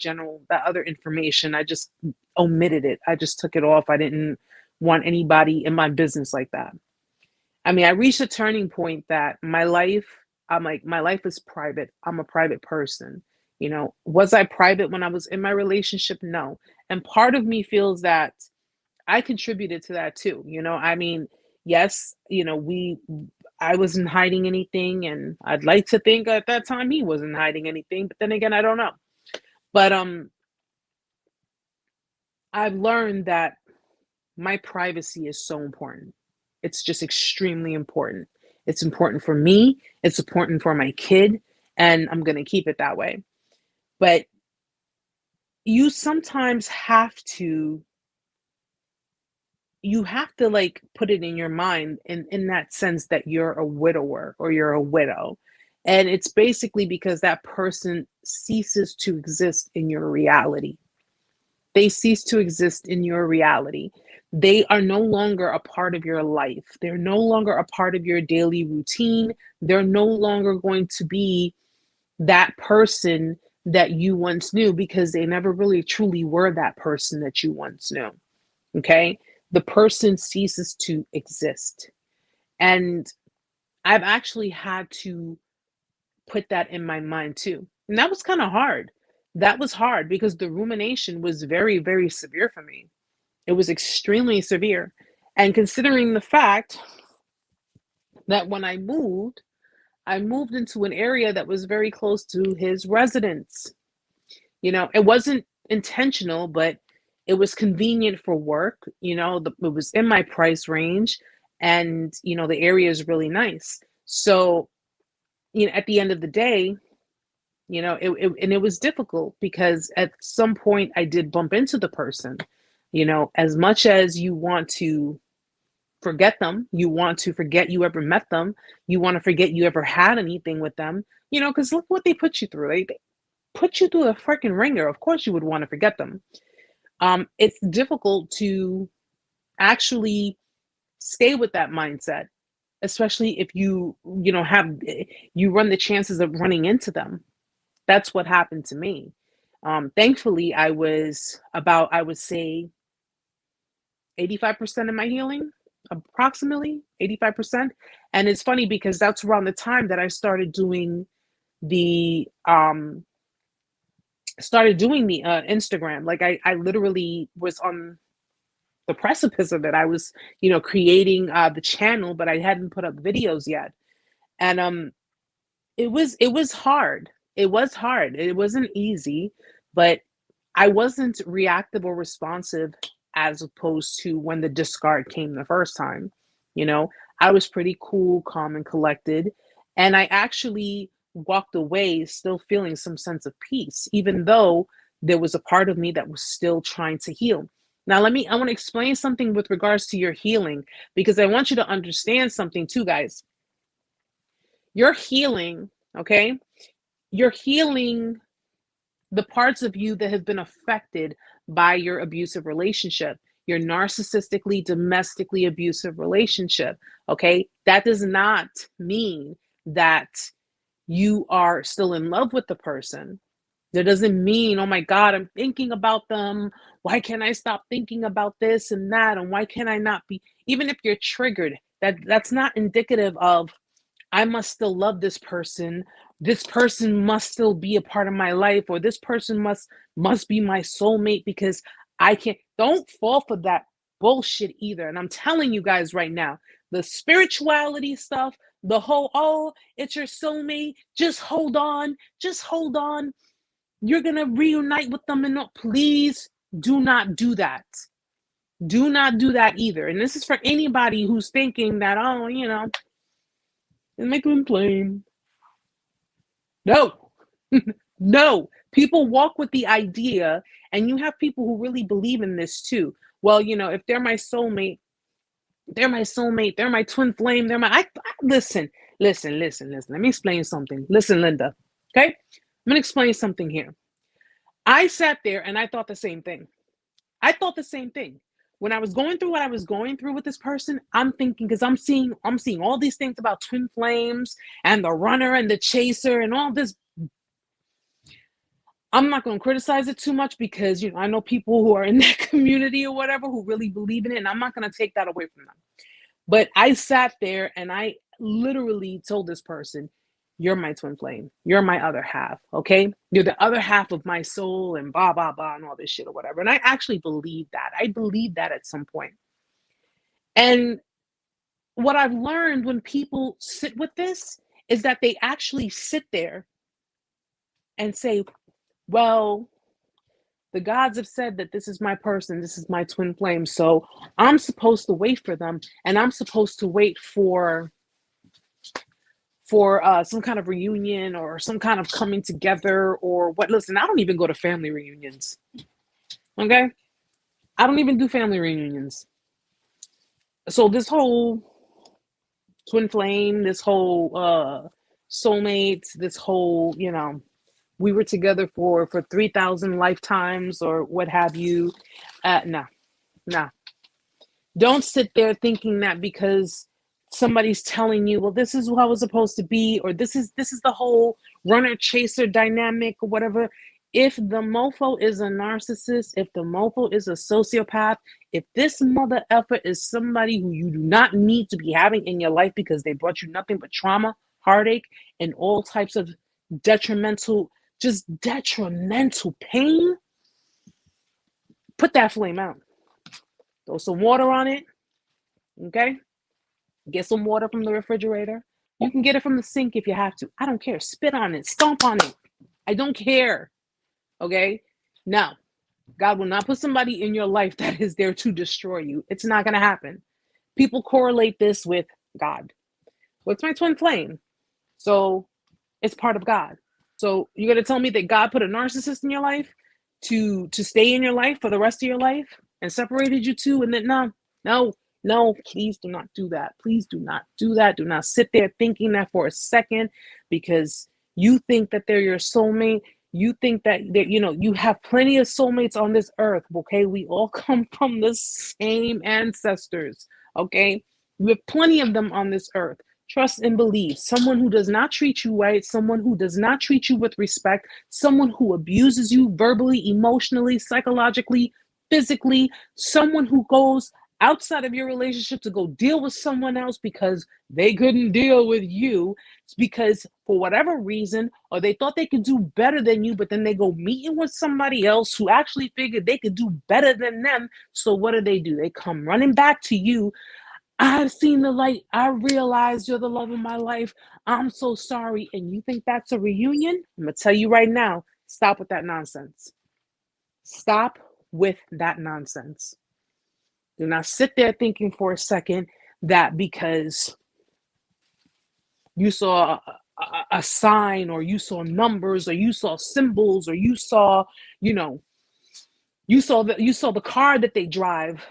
Speaker 1: information. I just omitted it. I just took it off. I didn't want anybody in my business like that. I mean, I reached a turning point that my life, I'm like, my life is private. I'm a private person. You know, was I private when I was in my relationship? No. And part of me feels that I contributed to that too. You know, I mean, yes, I wasn't hiding anything, and I'd like to think at that time he wasn't hiding anything, but then again, I don't know. But I've learned that my privacy is so important. It's just extremely important. It's important for me, it's important for my kid, and I'm going to keep it that way. But you sometimes you have to like put it in your mind in that sense that you're a widower or you're a widow. And it's basically because that person ceases to exist in your reality. They cease to exist in your reality. They are no longer a part of your life. They're no longer a part of your daily routine. They're no longer going to be that person that you once knew, because they never really truly were that person that you once knew. Okay? The person ceases to exist. And I've actually had to put that in my mind too. And that was kind of hard. That was hard because the rumination was very, very severe for me. It was extremely severe. And considering the fact that when I moved into an area that was very close to his residence. You know, it wasn't intentional, but it was convenient for work. You know, it was in my price range, and the area is really nice. So, at the end of the day, it was difficult because at some point I did bump into the person. As much as you want to forget them, you want to forget you ever met them, you want to forget you ever had anything with them, because look what they put you through. They put you through a freaking ringer. Of course you would want to forget them. It's difficult to actually stay with that mindset, especially if you run the chances of running into them. That's what happened to me. Thankfully, I would say 85% of my healing, approximately 85%. And it's funny because that's around the time that I started doing the Instagram. Like I literally was on the precipice of it. I was, creating the channel, but I hadn't put up videos yet. And it was hard. It was hard. It wasn't easy, but I wasn't reactive or responsive as opposed to when the discard came the first time. I was pretty cool, calm, and collected. And I actually walked away still feeling some sense of peace, even though there was a part of me that was still trying to heal. Now, I want to explain something with regards to your healing, because I want you to understand something too, guys. You're healing, okay? You're healing the parts of you that have been affected by your abusive relationship, your narcissistically, domestically abusive relationship, okay? That does not mean that you are still in love with the person. That doesn't mean, oh my God, I'm thinking about them. Why can't I stop thinking about this and that? And why can I not be, even if you're triggered, that's not indicative of, I must still love this person. This person must still be a part of my life, or this person must be my soulmate, because I can't. Don't fall for that bullshit either. And I'm telling you guys right now, the spirituality stuff, the whole, oh, it's your soulmate, just hold on, you're gonna reunite with them, and no, please do not do that. Do not do that either. And this is for anybody who's thinking that, oh, make them plain. No. No. People walk with the idea, and you have people who really believe in this too. Well, if they're my soulmate, they're my twin flame, listen. Let me explain something. Listen, Linda. Okay? I'm gonna explain something here. I sat there and I thought the same thing. When I was going through what I was going through with this person, I'm thinking, because I'm seeing all these things about twin flames and the runner and the chaser and all this. I'm not going to criticize it too much because, I know people who are in that community or whatever who really believe in it, and I'm not going to take that away from them. But I sat there and I literally told this person, you're my twin flame. You're my other half, okay? You're the other half of my soul and blah, blah, blah, and all this shit or whatever. And I actually believe that. I believe that at some point. And what I've learned when people sit with this is that they actually sit there and say, well, the gods have said that this is my person, this is my twin flame, so I'm supposed to wait for them, and I'm supposed to wait for some kind of reunion or some kind of coming together or what. Listen, I don't even go to family reunions. Okay? I don't even do family reunions. So this whole twin flame, this whole soulmates, this whole, we were together for 3,000 lifetimes or what have you. No. Don't sit there thinking that because somebody's telling you, well, this is how it's supposed to be, or this is the whole runner chaser dynamic or whatever. If the mofo is a narcissist, if the mofo is a sociopath, if this mother effer is somebody who you do not need to be having in your life because they brought you nothing but trauma, heartache, and all types of detrimental pain, put that flame out. Throw some water on it, okay? Get some water from the refrigerator. You can get it from the sink if you have to. I don't care. Spit on it. Stomp on it. I don't care. Okay? Now, God will not put somebody in your life that is there to destroy you. It's not going to happen. People correlate this with God. What's my twin flame? So it's part of God. So you're going to tell me that God put a narcissist in your life to stay in your life for the rest of your life and separated you two? And then no, please do not do that. Please do not do that. Do not sit there thinking that for a second because you think that they're your soulmate. You think that you have plenty of soulmates on this earth, okay? We all come from the same ancestors, okay? We have plenty of them on this earth. Trust and believe. Someone who does not treat you right, someone who does not treat you with respect, someone who abuses you verbally, emotionally, psychologically, physically, someone who goes outside of your relationship to go deal with someone else because they couldn't deal with you. It's because for whatever reason, or they thought they could do better than you, but then they go meeting with somebody else who actually figured they could do better than them. So what do? They come running back to you. I've seen the light. I realized you're the love of my life. I'm so sorry. And you think that's a reunion? I'm going to tell you right now, stop with that nonsense. Stop with that nonsense. Do not sit there thinking for a second that because you saw a sign or you saw numbers or you saw symbols or you saw, you saw the car that they drive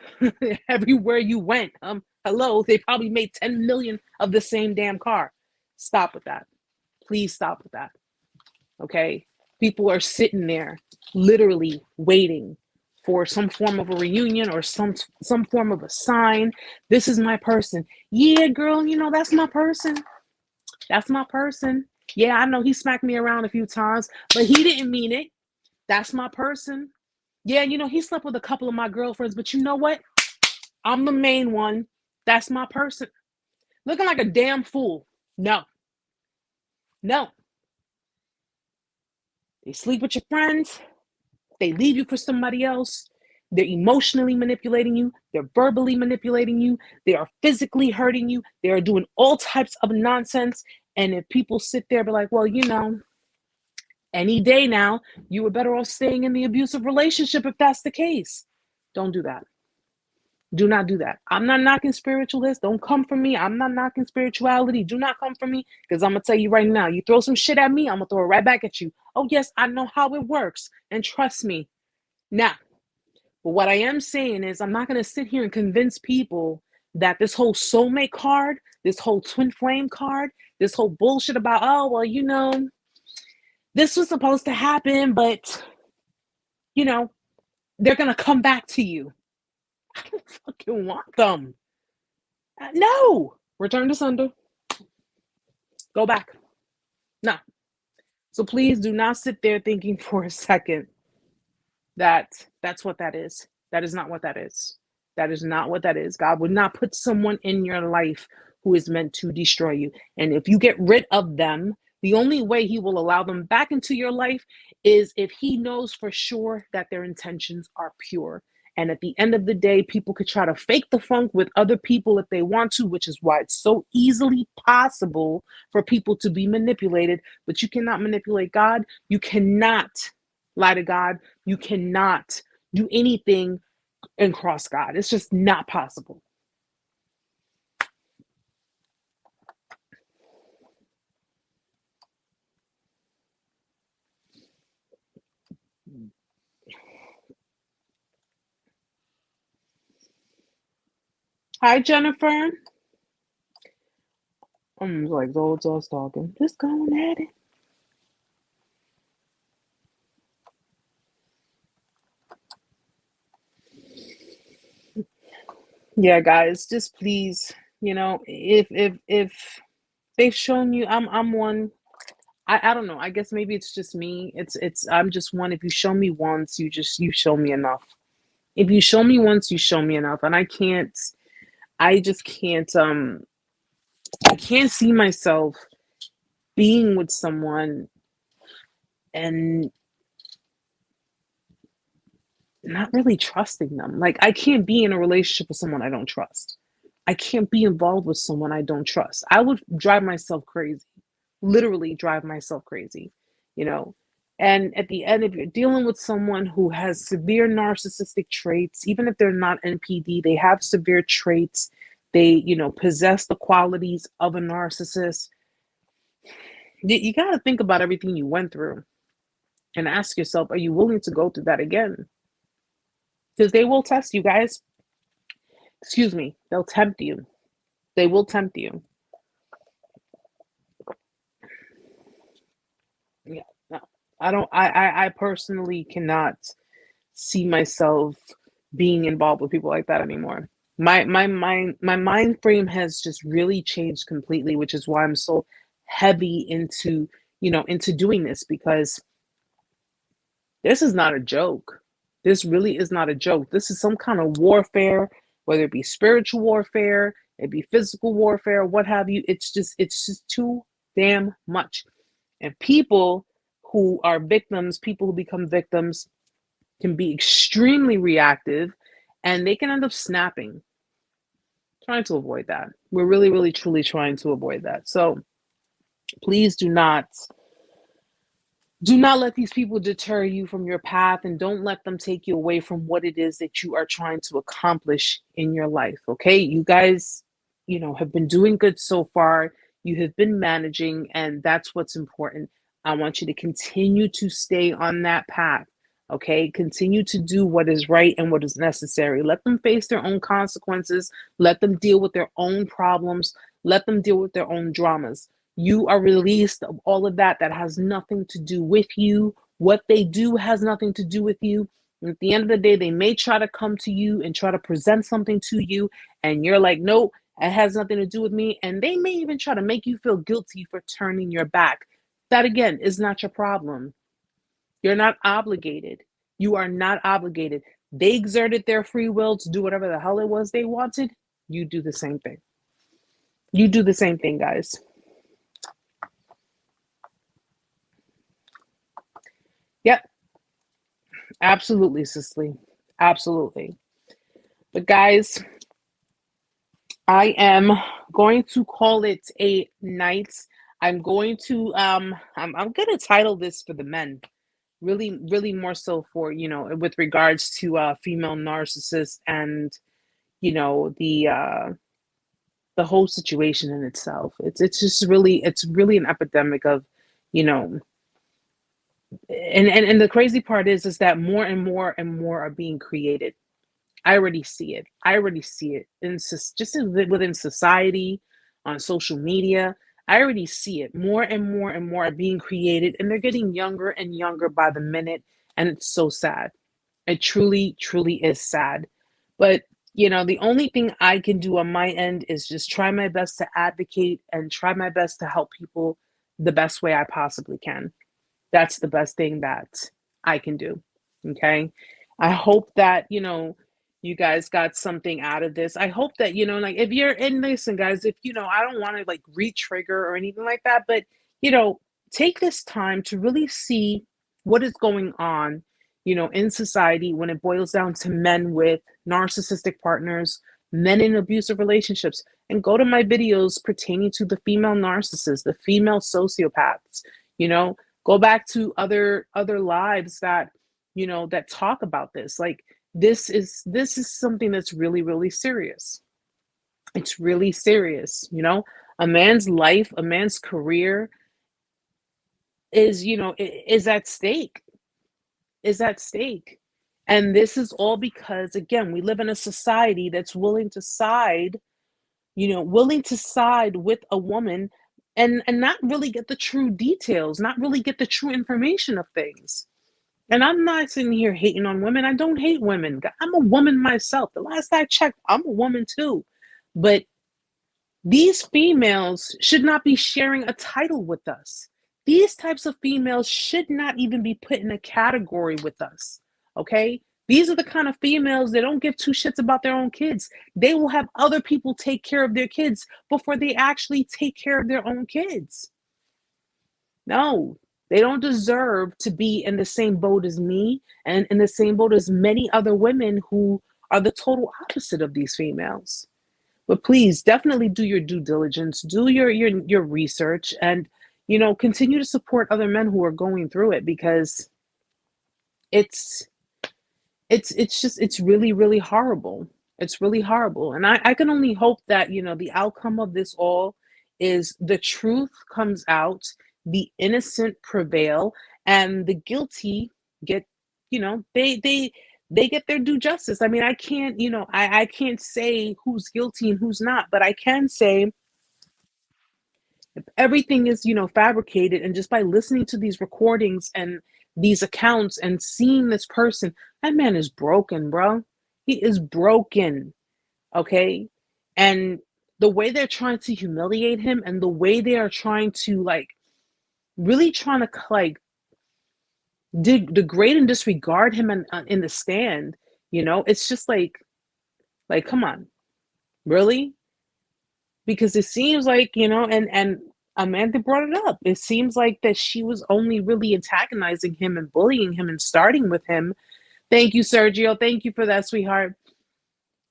Speaker 1: everywhere you went. Hello, they probably made 10 million of the same damn car. Stop with that. Please stop with that. Okay? People are sitting there literally waiting for some form of a reunion or some form of a sign. This is my person. Yeah, girl, that's my person. That's my person. Yeah, I know he smacked me around a few times, but he didn't mean it. That's my person. Yeah, he slept with a couple of my girlfriends, but you know what? I'm the main one. That's my person. Looking like a damn fool. No. They sleep with your friends. They leave you for somebody else. They're emotionally manipulating you. They're verbally manipulating you. They are physically hurting you. They are doing all types of nonsense. And if people sit there and be like, well, any day now, you were better off staying in the abusive relationship if that's the case. Don't do that. Do not do that. I'm not knocking spiritualists. Don't come for me. I'm not knocking spirituality. Do not come for me, because I'm going to tell you right now, you throw some shit at me, I'm going to throw it right back at you. Oh, yes, I know how it works. And trust me. Now, but what I am saying is I'm not going to sit here and convince people that this whole soulmate card, this whole twin flame card, this whole bullshit about, oh, well, this was supposed to happen, but, they're going to come back to you. I don't fucking want them. No. Return to sender. Go back. No. So please do not sit there thinking for a second that that's what that is. That is not what that is. That is not what that is. God would not put someone in your life who is meant to destroy you. And if you get rid of them, the only way he will allow them back into your life is if he knows for sure that their intentions are pure. And at the end of the day, people could try to fake the funk with other people if they want to, which is why it's so easily possible for people to be manipulated. But you cannot manipulate God. You cannot lie to God. You cannot do anything and cross God. It's just not possible. Hi, Jennifer. I'm like, those us talking. Just going at it. Yeah, guys, just please, if they've shown you, I'm one. I don't know. I guess maybe it's just me. I'm just one. If you show me once, you show me enough. If you show me once, you show me enough. And I just can't I can't see myself being with someone and not really trusting them. Like, I can't be in a relationship with someone I don't trust. I can't be involved with someone I don't trust. I would drive myself crazy, literally drive myself crazy, you know. And at the end, if you're dealing with someone who has severe narcissistic traits, even if they're not NPD, they have severe traits, they, possess the qualities of a narcissist. You got to think about everything you went through and ask yourself, are you willing to go through that again? Because they will test you, guys. Excuse me. They'll tempt you. They will tempt you. Yeah. No, I don't. I personally cannot see myself being involved with people like that anymore. My mind frame has just really changed completely, which is why I'm so heavy into doing this, because this is not a joke. This really is not a joke. This is some kind of warfare, whether it be spiritual warfare, it be physical warfare, what have you. It's just too damn much. And people who are victims, people who become victims, can be extremely reactive, and they can end up snapping. Trying to avoid that. We're really, really, truly trying to avoid that. So please do not let these people deter you from your path, and don't let them take you away from what it is that you are trying to accomplish in your life. Okay, you guys, have been doing good so far. You have been managing, and that's what's important. I want you to continue to stay on that path. Okay, continue to do what is right and what is necessary. Let them face their own consequences. Let them deal with their own problems. Let them deal with their own dramas. You are released of all of that. That has nothing to do with you. What they do has nothing to do with you. And at the end of the day, they may try to come to you and try to present something to you, and you're like, nope, it has nothing to do with me. And they may even try to make you feel guilty for turning your back. That, again, is not your problem. You're not obligated. You are not obligated. They exerted their free will to do whatever the hell it was they wanted. You do the same thing. You do the same thing, guys. Yep. Absolutely, Cicely. Absolutely. But guys, I am going to call it a night. I'm going to I'm gonna title this for the men. Really, really more so for, with regards to female narcissists and, the whole situation in itself. It's really an epidemic of, you know, and the crazy part is that more and more and more are being created. I already see it. I already see it within society, on social media. I already see it. More and more and more are being created, and they're getting younger and younger by the minute, and it's so sad. It truly, truly is sad. But, the only thing I can do on my end is just try my best to advocate and try my best to help people the best way I possibly can. That's the best thing that I can do. Okay. I hope that, you guys got something out of this. I hope that, like if you're in listen, guys, if I don't want to like re-trigger or anything like that, but you know, take this time to really see what is going on, in society when it boils down to men with narcissistic partners, men in abusive relationships, and go to my videos pertaining to the female narcissists, the female sociopaths, you know, go back to other lives that that talk about this. Like this is something that's really, really serious. It's really serious. A man's life, a man's career is at stake, is at stake. And this is all because, again, we live in a society that's willing to side with a woman and not really get the true details, not really get the true information of things. And I'm not sitting here hating on women. I don't hate women. I'm a woman myself. The last I checked, I'm a woman too. But these females should not be sharing a title with us. These types of females should not even be put in a category with us. Okay? These are the kind of females that don't give two shits about their own kids. They will have other people take care of their kids before they actually take care of their own kids. No, they don't deserve to be in the same boat as me and in the same boat as many other women who are the total opposite of these females. But please definitely do your due diligence, do your research, and continue to support other men who are going through it, because it's it's really, really horrible. It's really horrible. And I can only hope that, the outcome of this all is the truth comes out, the innocent prevail, and the guilty get, they get their due justice. I mean, I can't, I can't say who's guilty and who's not, but I can say if everything is, fabricated, and just by listening to these recordings and these accounts and seeing this person, that man is broken, bro. He is broken. Okay. And the way they're trying to humiliate him, and the way they are trying to like really trying to like degrade and disregard him in the stand, it's just like come on, really? Because it seems like, and Amanda brought it up, it seems like that she was only really antagonizing him and bullying him and starting with him. Thank you, Sergio. Thank you for that, sweetheart.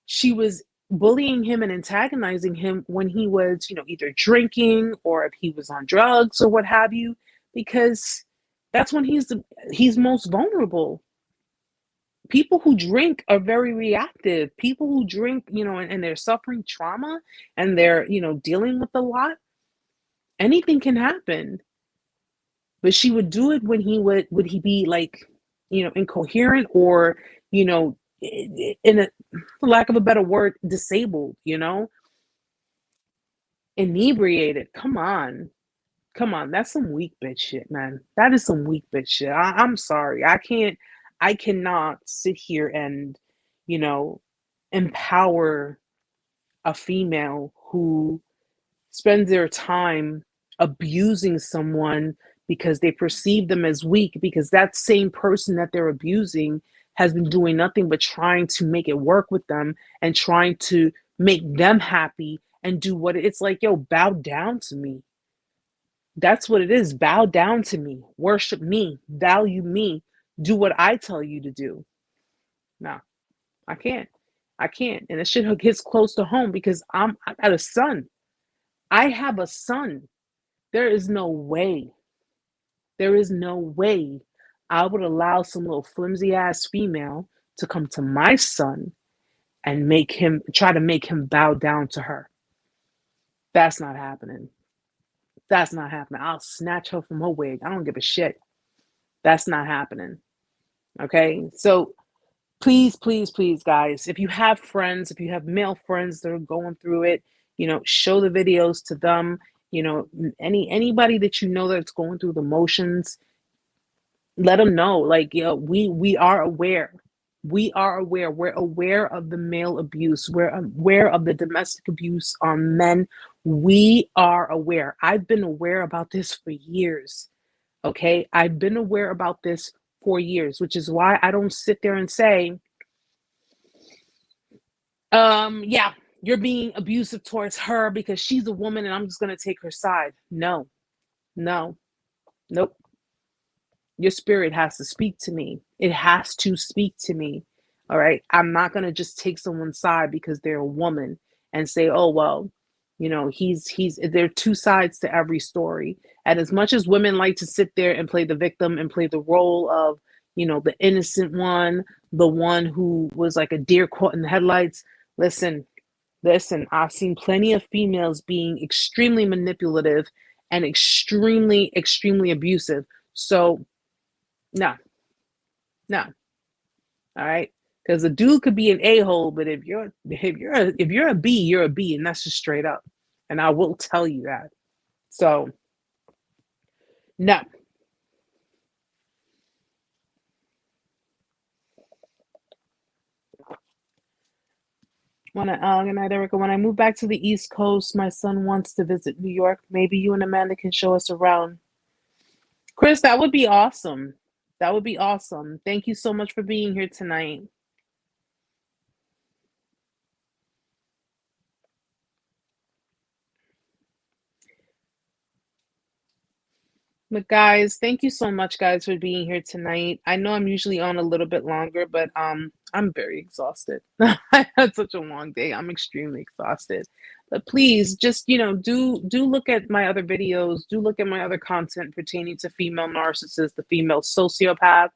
Speaker 1: She was bullying him and antagonizing him when he was, either drinking or if he was on drugs or what have you, because that's when he's most vulnerable. People who drink are very reactive. People who drink, and they're suffering trauma and they're, dealing with a lot, anything can happen. But she would do it when would he be like, incoherent, or, in a, for lack of a better word, disabled, inebriated. Come on. Come on. That's some weak bitch shit, man. That is some weak bitch shit. I'm sorry. I cannot sit here and, you know, empower a female who spends their time abusing someone because they perceive them as weak, because that same person that they're abusing has been doing nothing but trying to make it work with them and trying to make them happy and do what it's like, yo, bow down to me. That's what it is. Bow down to me, worship me, value me, do what I tell you to do. No. I can't. I can't. And it shit hits close to home because I got a son. I have a son. There is no way. There is no way I would allow some little flimsy ass female to come to my son and try to make him bow down to her. That's not happening. That's not happening. I'll snatch her from her wig. I don't give a shit. That's not happening. Okay? So please, please, please, guys, if you have friends, if you have male friends that are going through it, show the videos to them. Anybody that you know that's going through the motions, let them know. Like, we are aware. We are aware. We're aware of the male abuse. We're aware of the domestic abuse on men. We are aware. I've been aware about this for years. Okay? I've been aware about this for years, which is why I don't sit there and say, yeah, you're being abusive towards her because she's a woman and I'm just going to take her side. No, no, nope. Your spirit has to speak to me. It has to speak to me. All right. I'm not going to just take someone's side because they're a woman and say, oh, well, there are two sides to every story. And as much as women like to sit there and play the victim and play the role of, the innocent one, the one who was like a deer caught in the headlights. Listen, I've seen plenty of females being extremely manipulative and extremely, extremely abusive. So no. All right. Because a dude could be an a-hole, but if you're a B, you're a B, and that's just straight up. And I will tell you that. So no. Good night, Erica. When I move back to the East Coast, my son wants to visit New York. Maybe you and Amanda can show us around. Chris, that would be awesome. That would be awesome. Thank you so much for being here tonight. But guys, thank you so much, guys, for being here tonight. I know I'm usually on a little bit longer, but I'm very exhausted. I had such a long day. I'm extremely exhausted. But please, just do look at my other videos. Do look at my other content pertaining to female narcissists, the female sociopath.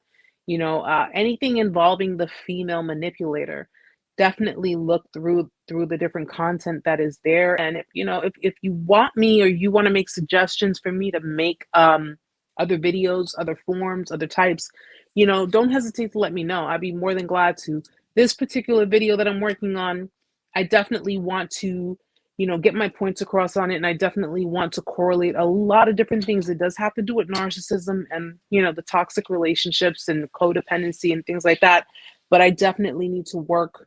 Speaker 1: Anything involving the female manipulator. Definitely look through the different content that is there. And if you want me or you want to make suggestions for me to make other videos, other forms, other types, don't hesitate to let me know. I'd be more than glad to. This particular video that I'm working on, I definitely want to get my points across on it, and I definitely want to correlate a lot of different things. It does have to do with narcissism and the toxic relationships and codependency and things like that, but I definitely need to work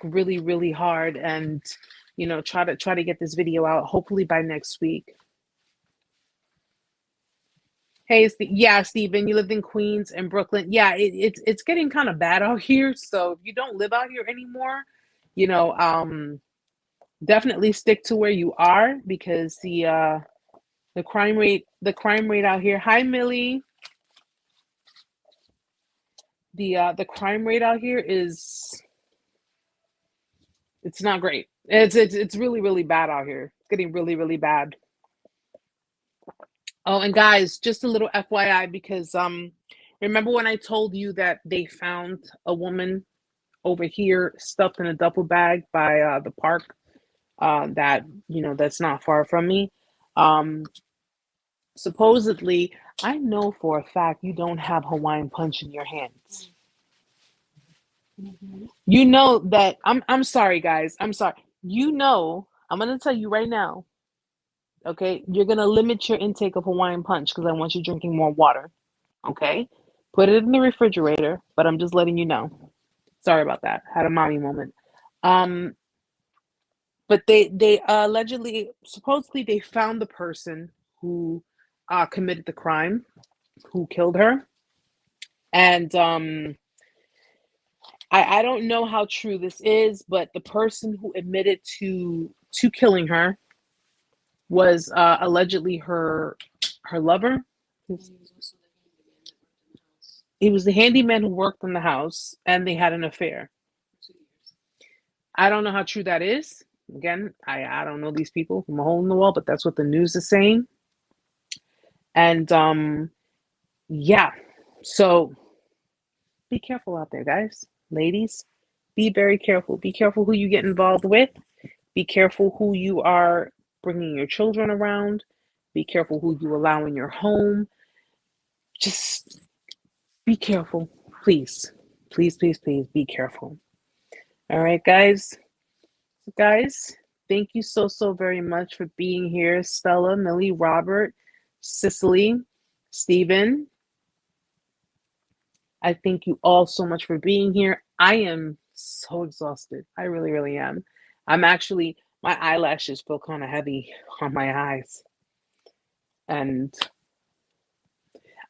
Speaker 1: really, really hard and try to get this video out hopefully by next week. Hey, Stephen, you lived in Queens and Brooklyn. Yeah, it's getting kind of bad out here. So if you don't live out here anymore, definitely stick to where you are, because the crime rate out here. Hi, Millie. The crime rate out here it's not great. It's really, really bad out here. It's getting really, really bad. Oh, and guys, just a little FYI, because remember when I told you that they found a woman over here stuffed in a duffel bag by the park that's not far from me. Supposedly, I know for a fact you don't have Hawaiian punch in your hands.
Speaker 2: Mm-hmm.
Speaker 1: You know that I'm sorry, guys. I'm sorry. I'm gonna tell you right now, okay? You're gonna limit your intake of Hawaiian punch because I want you drinking more water. Okay? Put it in the refrigerator, but I'm just letting you know. Sorry about that. Had a mommy moment. But they supposedly they found the person who committed the crime, who killed her. And I don't know how true this is, but the person who admitted to killing her was allegedly her lover.
Speaker 2: And he was also the handyman that worked in the house.
Speaker 1: He was the handyman who worked in the house, and they had an affair.
Speaker 2: 2 years.
Speaker 1: I don't know how true that is. Again, I don't know these people from a hole in the wall, but that's what the news is saying. And yeah, so be careful out there, guys, ladies. Be very careful. Be careful who you get involved with. Be careful who you are bringing your children around. Be careful who you allow in your home. Just be careful, please. Please, please, please be careful. All right, guys. Guys, thank you so, so very much for being here. Stella, Millie, Robert, Cicely, Stephen. I thank you all so much for being here. I am so exhausted. I really, really am. My eyelashes feel kind of heavy on my eyes. And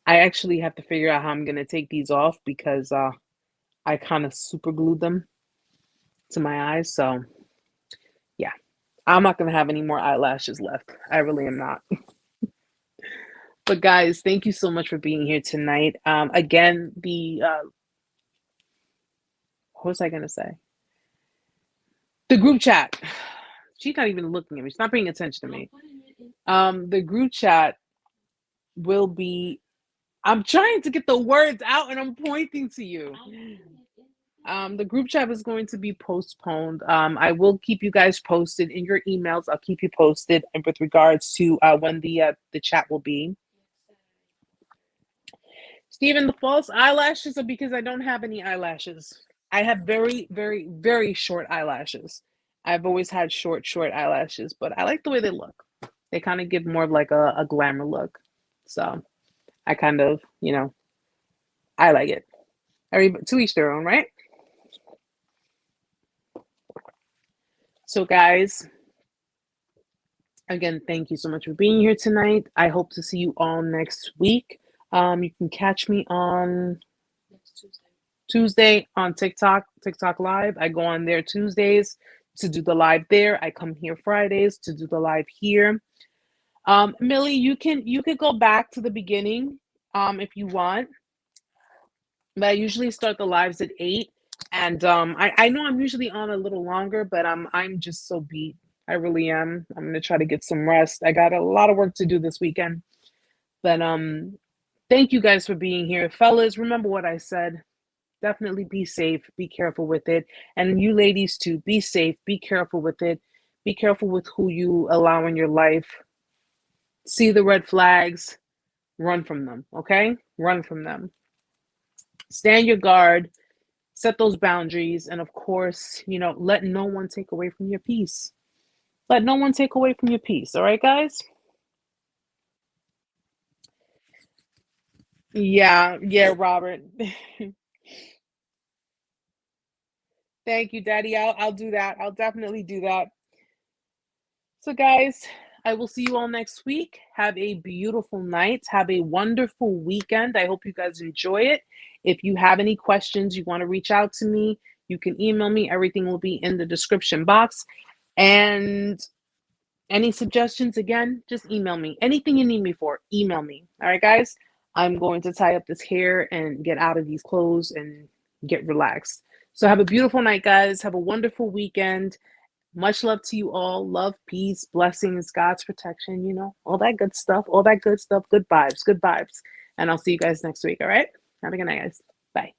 Speaker 1: I actually have to figure out how I'm going to take these off because I kind of super glued them to my eyes. So yeah, I'm not going to have any more eyelashes left. I really am not. But guys, thank you so much for being here tonight. Again, what was I going to say? The group chat. She's not even looking at me. She's not paying attention to me. The group chat will be, I'm trying to get the words out and I'm pointing to you. The group chat is going to be postponed. I will keep you guys posted in your emails. I'll keep you posted with regards to when the chat will be. Stephen, the false eyelashes are because I don't have any eyelashes. I have very, very, very short eyelashes. I've always had short eyelashes, but I like the way they look. They kind of give more of like a glamour look. So I kind of, I like it. To each their own, right? So guys, again, thank you so much for being here tonight. I hope to see you all next week. You can catch me on
Speaker 2: Next
Speaker 1: Tuesday on TikTok Live. I go on there Tuesdays to do the live there. I come here Fridays to do the live here. Millie, you could go back to the beginning if you want. But I usually start the lives at 8. And I know I'm usually on a little longer, but I'm just so beat. I really am. I'm gonna try to get some rest. I got a lot of work to do this weekend. But thank you guys for being here. Fellas, remember what I said. Definitely be safe. Be careful with it. And you ladies too, be safe. Be careful with it. Be careful with who you allow in your life. See the red flags. Run from them, okay? Run from them. Stand your guard. Set those boundaries. And of course, let no one take away from your peace. Let no one take away from your peace. All right, guys? Yeah, Robert. Thank you, Daddy. I'll do that. I'll definitely do that. So, guys, I will see you all next week. Have a beautiful night. Have a wonderful weekend. I hope you guys enjoy it. If you have any questions, you want to reach out to me, you can email me. Everything will be in the description box. And any suggestions, again, just email me. Anything you need me for, email me. All right, guys? I'm going to tie up this hair and get out of these clothes and get relaxed. So have a beautiful night, guys. Have a wonderful weekend. Much love to you all. Love, peace, blessings, God's protection, all that good stuff. All that good stuff. Good vibes. Good vibes. And I'll see you guys next week, all right? Have a good night, guys. Bye.